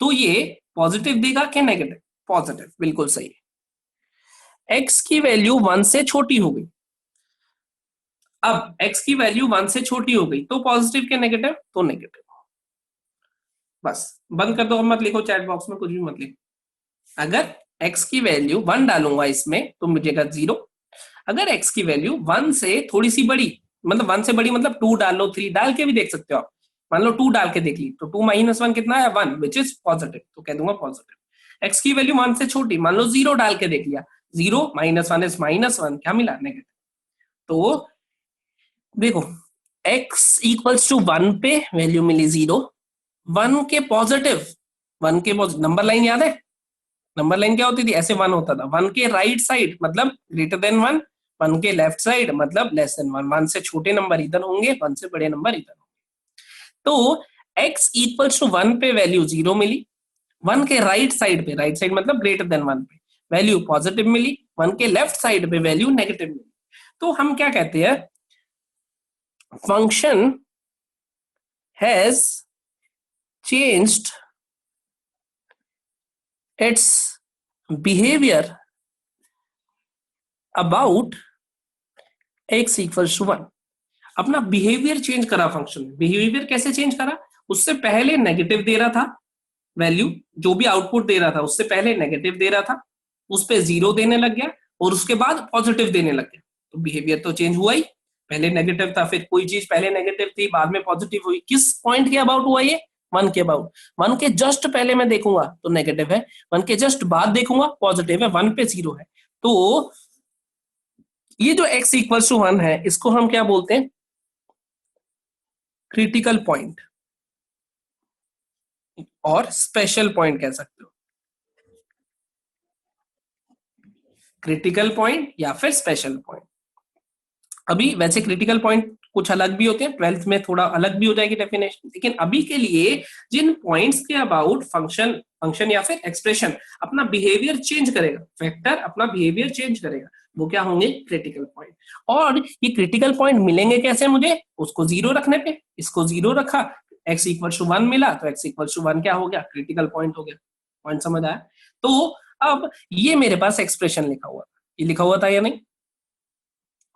तो ये पॉजिटिव देगा क्या नेगेटिव? पॉजिटिव, बिल्कुल सही है। x की वैल्यू 1 से छोटी हो गई, अब x की वैल्यू 1 से छोटी हो गई तो पॉजिटिव क्या नेगेटिव? तो नेगेटिव। बस बंद कर दो, मत लिखो चैट बॉक्स में कुछ भी मत लिखो। अगर x की वैल्यू 1 डालूंगा इसमें तो मिलेगा 0। अगर x की वैल्यू 1 से थोड़ी सी बड़ी, मतलब 1 से बड़ी मतलब 2 डाल लो, 3 डाल के भी देख सकते हो आप। मान लो 2 डाल के देख ली तो 2 माइनस 1 कितना है 1, विच इज पॉजिटिव, तो कह दूंगा पॉजिटिव। x की वैल्यू 1 से छोटी, मान लो 0 डाल के देख लिया, 0 माइनस 1 इज माइनस 1, क्या मिला नेगेटिव। तो देखो x इक्वल्स टू 1 पे वैल्यू मिली 0, 1 के पॉजिटिव, 1 के पॉजिटिव नंबर लाइन याद है, नंबर लाइन क्या होती थी, ऐसे 1 होता था, 1 के राइट साइड मतलब ग्रेटर देन 1, 1 के लेफ्ट साइड मतलब लेस देन 1, 1 से छोटे नंबर इधर होंगे, 1 से बड़े नंबर इधर होंगे। तो x इक्वल्स टू 1 पे वैल्यू 0 मिली, 1 के राइट साइड पे, राइट साइड मतलब ग्रेटर देन 1 पे वैल्यू पॉजिटिव मिली, 1 के लेफ्ट साइड पे वैल्यू नेगेटिव मिली। तो हम क्या कहते हैं, function has changed its behaviour about x equals to 1। अपना बिहेवियर चेंज करा फंक्शन ने। बिहेवियर कैसे चेंज करा, उससे पहले नेगेटिव दे रहा था वैल्यू, जो भी आउटपुट दे रहा था उससे पहले नेगेटिव दे रहा था, उस पे 0 देने लग गया और उसके बाद पॉजिटिव देने लग गया। तो बिहेवियर तो चेंज हुआ ही, पहले नेगेटिव था, फिर कोई चीज पहले नेगेटिव थी बाद में पॉजिटिव हुई। किस पॉइंट के अबाउट हुआ ये, 1 के अबाउट। 1 के जस्ट पहले मैं देखूंगा तो नेगेटिव है, 1 के जस्ट बाद देखूंगा पॉजिटिव है, 1 पे 0 है। तो ये जो x इक्वल्स टू 1 है इसको हम क्या बोलते हैं, क्रिटिकल पॉइंट और स्पेशल पॉइंट कह सकते हो। क्रिटिकल पॉइंट या फिर स्पेशल पॉइंट। अभी वैसे क्रिटिकल पॉइंट कुछ अलग भी होते हैं, 12th में थोड़ा अलग भी हो जाएगी डेफिनेशन, लेकिन अभी के लिए जिन पॉइंट्स के अबाउट फंक्शन या फिर एक्सप्रेशन अपना बिहेवियर चेंज करेगा, वेक्टर अपना बिहेवियर चेंज करेगा, वो क्या होंगे, क्रिटिकल पॉइंट। और ये क्रिटिकल पॉइंट मिलेंगे कैसे मुझे, उसको 0 रखने पे, इसको 0 रखा, x इक्वल टू 1 मिला तो x इक्वल टू 1 क्या हो गया, क्रिटिकल पॉइंट हो गया। पॉइंट समझ आया। तो अब ये मेरे पास एक्सप्रेशन लिखा हुआ था, ये लिखा हुआ था या नहीं,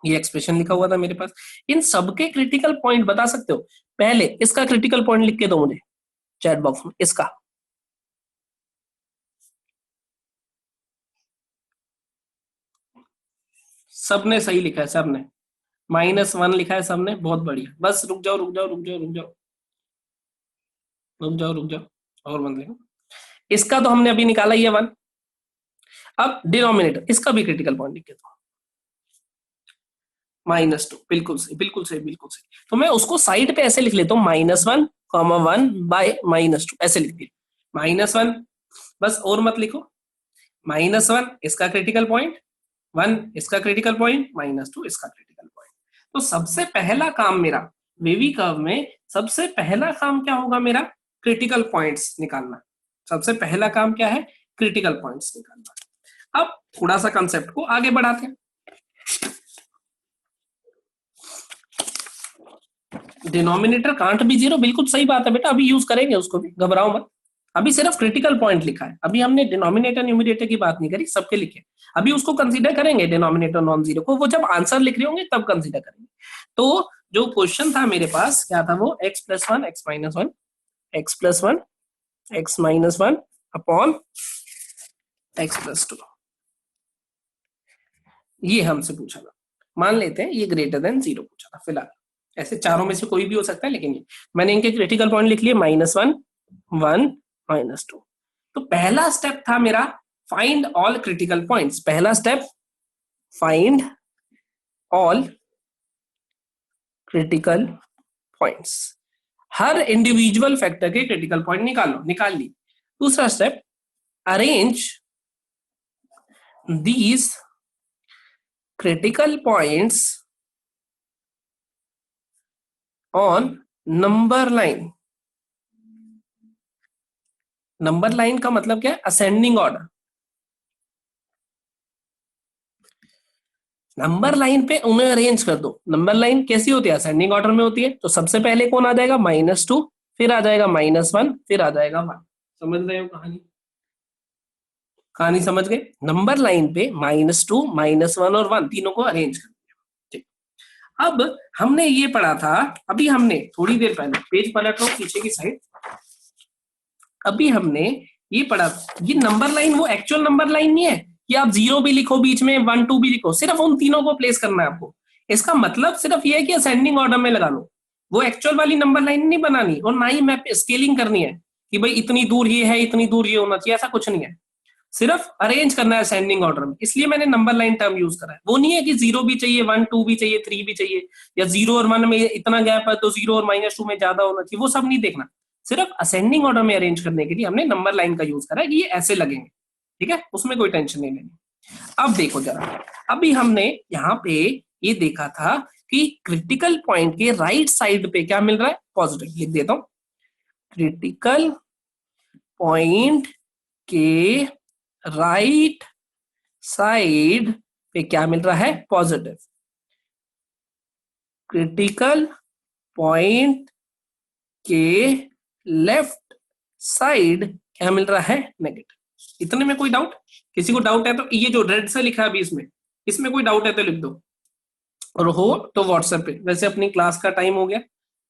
ये एक्सप्रेशन लिखा हुआ था मेरे पास। इन सबके क्रिटिकल पॉइंट बता सकते हो, पहले इसका क्रिटिकल पॉइंट लिख के दो मुझे चैट बॉक्स में, इसका। सबने सही लिखा है, सबने -1 लिखा है सबने, बहुत बढ़िया। बस रुक जाओ रुक जाओ रुक जाओ रुक जाओ रुक जाओ रुक जाओ, और मत लिखो। इसका तो हमने अभी निकाला ही है 1। अब डिनोमिनेटर, इसका भी क्रिटिकल पॉइंट लिख के दो, -2। बिल्कुल सही बिल्कुल सही बिल्कुल सही। तो मैं उसको साइड पे ऐसे लिख लेता हूँ, -1, 1 बाय -2 ऐसे लिख दिया, -1 बस, और मत लिखो। -1 इसका क्रिटिकल पॉइंट, 1 इसका क्रिटिकल पॉइंट, -2 इसका क्रिटिकल पॉइंट। तो सबसे पहला काम मेरा वेवी कर्व में, सबसे पहला काम क्या होगा मेरा, क्रिटिकल पॉइंट्स निकालना। सबसे पहला काम क्या है, क्रिटिकल पॉइंट्स निकालना। अब थोड़ा सा कंसेप्ट को आगे बढ़ाते हैं। डिनोमिनेटर कांट बी 0, बिल्कुल सही बात है बेटा, अभी यूज करेंगे उसको भी, घबराओ मत। अभी सिर्फ क्रिटिकल पॉइंट लिखा है, अभी हमने डिनोमिनेटर न्यूमरेटर की बात नहीं करी, सबके लिखे। अभी उसको कंसीडर करेंगे डिनोमिनेटर नॉन जीरो को, वो जब आंसर लिख रहे होंगे तब कंसीडर करेंगे। तो जो क्वेश्चन था मेरे पास क्या था, वो x+1 x-1 x+1 x-1 upon x+2, ये हमसे पूछा था। मान लेते हैं ये ग्रेटर देन 0 पूछा था फिलहाल, ऐसे चारों में से कोई भी हो सकता है, लेकिन ये मैंने इनके क्रिटिकल पॉइंट लिख लिए, -1 1 -2। तो पहला स्टेप था मेरा फाइंड ऑल क्रिटिकल पॉइंट्स। पहला step find all critical points, हर इंडिविजुअल फैक्टर के क्रिटिकल पॉइंट निकालो, निकाल ली। दूसरा step arrange these critical points on number line. Number line का मतलब क्या है, असेंडिंग ऑर्डर। नंबर लाइन पे उन्हें अरेंज कर दो। नंबर लाइन कैसी होती है, असेंडिंग ऑर्डर में होती है। तो सबसे पहले कौन आ जाएगा, -2, फिर आ जाएगा -1, फिर आ जाएगा 1। समझ रहे हो कहानी, कहानी समझ गए। नंबर लाइन पे -2 -1 और 1 तीनों को अरेंज कर दिया। ठीक, अब हमने ये पढ़ा था, अभी हमने थोड़ी देर पहले, पेज पलट लो पीछे की साइड, अभी हमने ये पढ़ा, ये नंबर लाइन वो एक्चुअल नंबर लाइन नहीं है कि आप 0 भी लिखो बीच में, 1 2 भी लिखो, सिर्फ उन तीनों को प्लेस करना है आपको। इसका मतलब सिर्फ ये है कि असेंडिंग ऑर्डर में लगा लो, वो एक्चुअल वाली नंबर लाइन नहीं बनानी, और ना ही मैप स्केलिंग करनी है कि भाई इतनी दूर ये है, इतनी दूर ये होना चाहिए, ऐसा कुछ नहीं है। सिर्फ अरेंज करना है असेंडिंग ऑर्डर में, इसलिए मैंने नंबर लाइन टर्म यूज करा है। वो नहीं है कि 0 भी चाहिए, 1 2 भी चाहिए, 3 भी चाहिए, या 0 और 1 में इतना गैप है तो 0 और -2 में ज्यादा होना चाहिए, वो सब नहीं देखना। सिर्फ असेंडिंग ऑर्डर में अरेंज करने के लिए हमने नंबर लाइन का यूज करा है कि ये ऐसे लगेंगे, ठीक है, उसमें कोई टेंशन नहीं लेनी। अब देखो जरा, अभी हमने यहाँ पे ये देखा था कि क्रिटिकल पॉइंट के राइट साइड पे क्या मिल रहा है, पॉजिटिव। लिख देता हूं, क्रिटिकल पॉइंट के राइट साइड पे क्या मिल रहा है, पॉजिटिव। क्रिटिकल पॉइंट के लेफ्ट साइड क्या मिल रहा है, नेगेटिव। इतने में कोई डाउट? किसी को डाउट है तो ये जो रेड से लिखा है अभी इसमें कोई डाउट है तो लिख दो, और हो तो व्हाट्सएप पे। वैसे अपनी क्लास का टाइम हो गया,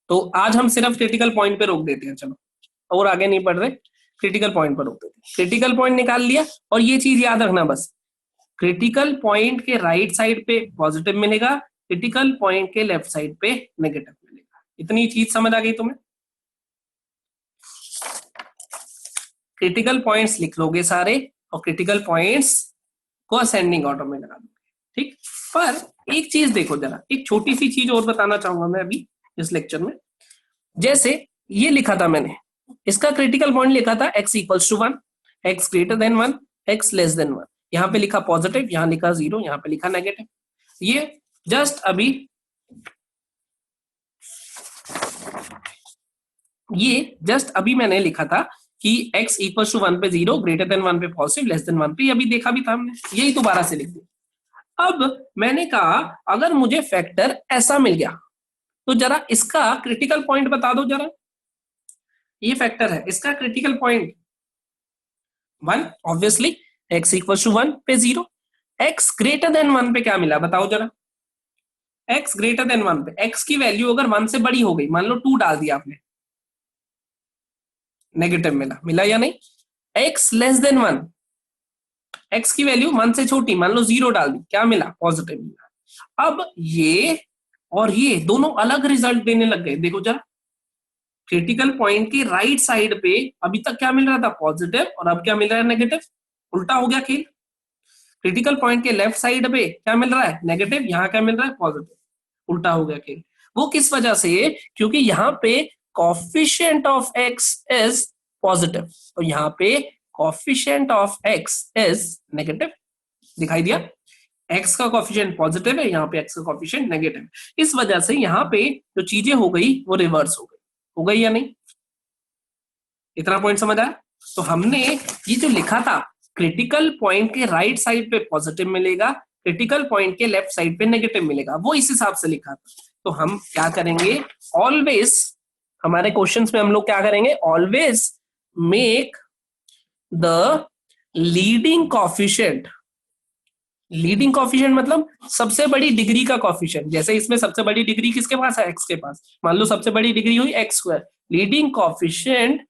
तो आज हम सिर्फ क्रिटिकल पॉइंट पे रोक देते हैं, चलो और आगे नहीं बढ़ रहे, क्रिटिकल पॉइंट पर रोक देते हैं। क्रिटिकल पॉइंट निकाल लिया, और ये चीज याद रखना बस, क्रिटिकल पॉइंट के राइट साइड पे पॉजिटिव मिलेगा, क्रिटिकल पॉइंट के लेफ्ट साइड पे नेगेटिव मिलेगा। इतनी चीज समझ आ गई तुम्हें? क्रिटिकल पॉइंट्स लिख लोगे सारे, और क्रिटिकल पॉइंट्स को असेंडिंग ऑर्डर में लगा दोगे, ठीक। पर एक चीज देखो जरा, एक छोटी सी चीज और बताना चाहूंगा मैं अभी इस लेक्चर में। जैसे ये लिखा था मैंने, इसका क्रिटिकल पॉइंट लिखा था x equals to 1, x greater than 1, x less than 1। यहाँ पे लिखा पॉजिटिव, यहाँ लिखा 0, यहाँ पे लिखा नेगेटिव। ये जस्ट अभी मैंने लिखा था कि x इक्वल्स टू 1 पे 0, ग्रेटर देन 1 पे पॉजिटिव, लेस देन 1 पे, अभी देखा भी था हमने, यही दोबारा से लिख दिया। अब मैंने कहा अगर मुझे फैक्टर ऐसा मिल गया तो जरा इसका क्रिटिकल पॉइंट बता दो जरा। ये फैक्टर है, इसका critical point 1 obviously, x equals to 1 पे 0, x ग्रेटर देन 1 पे क्या मिला बताओ जरा। x ग्रेटर देन 1 पे x की वैल्यू अगर 1 से बड़ी हो गई, मान लो 2 डाल दिया आपने, नेगेटिव मिला या नहीं। x लेस देन 1, x की वैल्यू 1 से छोटी, मान लो 0 डाल दी, क्या मिला, पॉजिटिव मिला। अब ये और ये दोनों अलग रिजल्ट देने लग गए, देखो जरा। क्रिटिकल पॉइंट के राइट साइड पे अभी तक क्या मिल रहा था, पॉजिटिव, और अब क्या मिल रहा है, नेगेटिव। उल्टा हो गया खेल। क्रिटिकल पॉइंट के लेफ्ट साइड पे क्या मिल रहा है, नेगेटिव, यहाँ क्या मिल रहा है, पॉजिटिव। उल्टा हो गया खेल। वो किस वजह से, क्योंकि यहाँ पे coefficient of x is positive, और यहाँ पे coefficient of x is negative. दिखाई दिया, x का कोफिशिएंट पॉजिटिव है, यहाँ पे x का कोफिशिएंट नेगेटिव। इस वजह से यहाँ पे जो चीजें हो गई वो रिवर्स हो गई या नहीं। इतना पॉइंट समझ आया? तो हमने ये जो लिखा था, क्रिटिकल पॉइंट के राइट साइड पे पॉजिटिव मिलेगा, क्रिटिकल पॉइंट के लेफ्ट साइड पे नेगेटिव मिलेगा, वो इस हिसाब से लिखा था। तो हम क्या करेंगे, ऑलवेज हमारे क्वेश्चंस में हम लोग क्या करेंगे, always make the leading coefficient. Leading coefficient मतलब सबसे बड़ी डिग्री का कॉफिशिएंट। जैसे इसमें सबसे बड़ी डिग्री किसके पास है, x के पास। मान लो सबसे बड़ी डिग्री हुई x², लीडिंग कॉफिशिएंट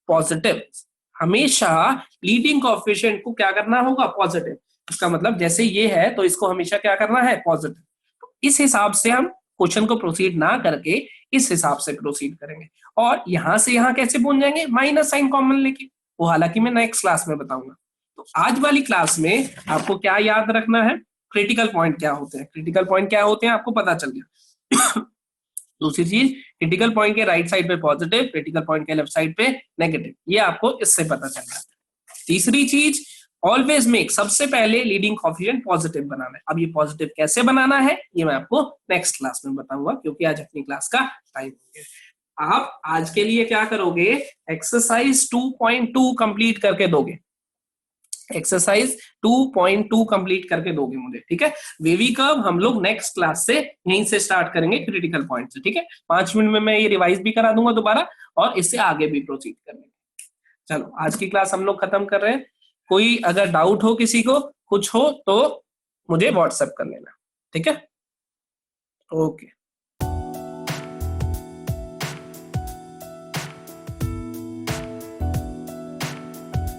पॉजिटिव। हमेशा लीडिंग कॉफिशिएंट को क्या करना होगा, पॉजिटिव। इसका मतलब जैसे ये है तो इसको हमेशा क्या करना है, पॉजिटिव। तो इस हिसाब से हम क्वेश्चन को प्रोसीड ना करके इस हिसाब से प्रोसीड करेंगे, और यहां से यहां कैसे पहुंच जाएंगे, माइनस साइन कॉमन लेके। वो हालांकि मैं नेक्स्ट क्लास में बताऊंगा। तो आज वाली क्लास में आपको क्या याद रखना है, क्रिटिकल पॉइंट क्या होते हैं। क्रिटिकल पॉइंट क्या होते हैं आपको पता चल गया। दूसरी चीज, क्रिटिकल पॉइंट के राइट साइड पे पॉजिटिव, क्रिटिकल पॉइंट के लेफ्ट साइड पे नेगेटिव, ये आपको इससे पता चल गया। तीसरी चीज, ऑलवेज मेक, सबसे पहले लीडिंग कोएफिशिएंट पॉजिटिव बनाना है। अब ये पॉजिटिव कैसे बनाना है ये मैं आपको नेक्स्ट क्लास में बताऊंगा, क्योंकि आज अपनी क्लास का टाइम हो गया। आप आज के लिए क्या करोगे, एक्सरसाइज 2.2 कंप्लीट करके दोगे। एक्सरसाइज 2.2 कंप्लीट करके दोगे मुझे, ठीक है। वेवी कर्व हम लोग नेक्स्ट क्लास से यहीं से स्टार्ट करेंगे, क्रिटिकल पॉइंट से, ठीक है। 5 मिनट में मैं ये रिवाइज भी करा दूंगा दोबारा, और इससे आगे भी प्रोसीड करेंगे। चलो आज की क्लास हम लोग खत्म कर रहे हैं। कोई अगर डाउट हो, किसी को कुछ हो तो मुझे व्हाट्सएप कर लेना, ठीक है। ओके।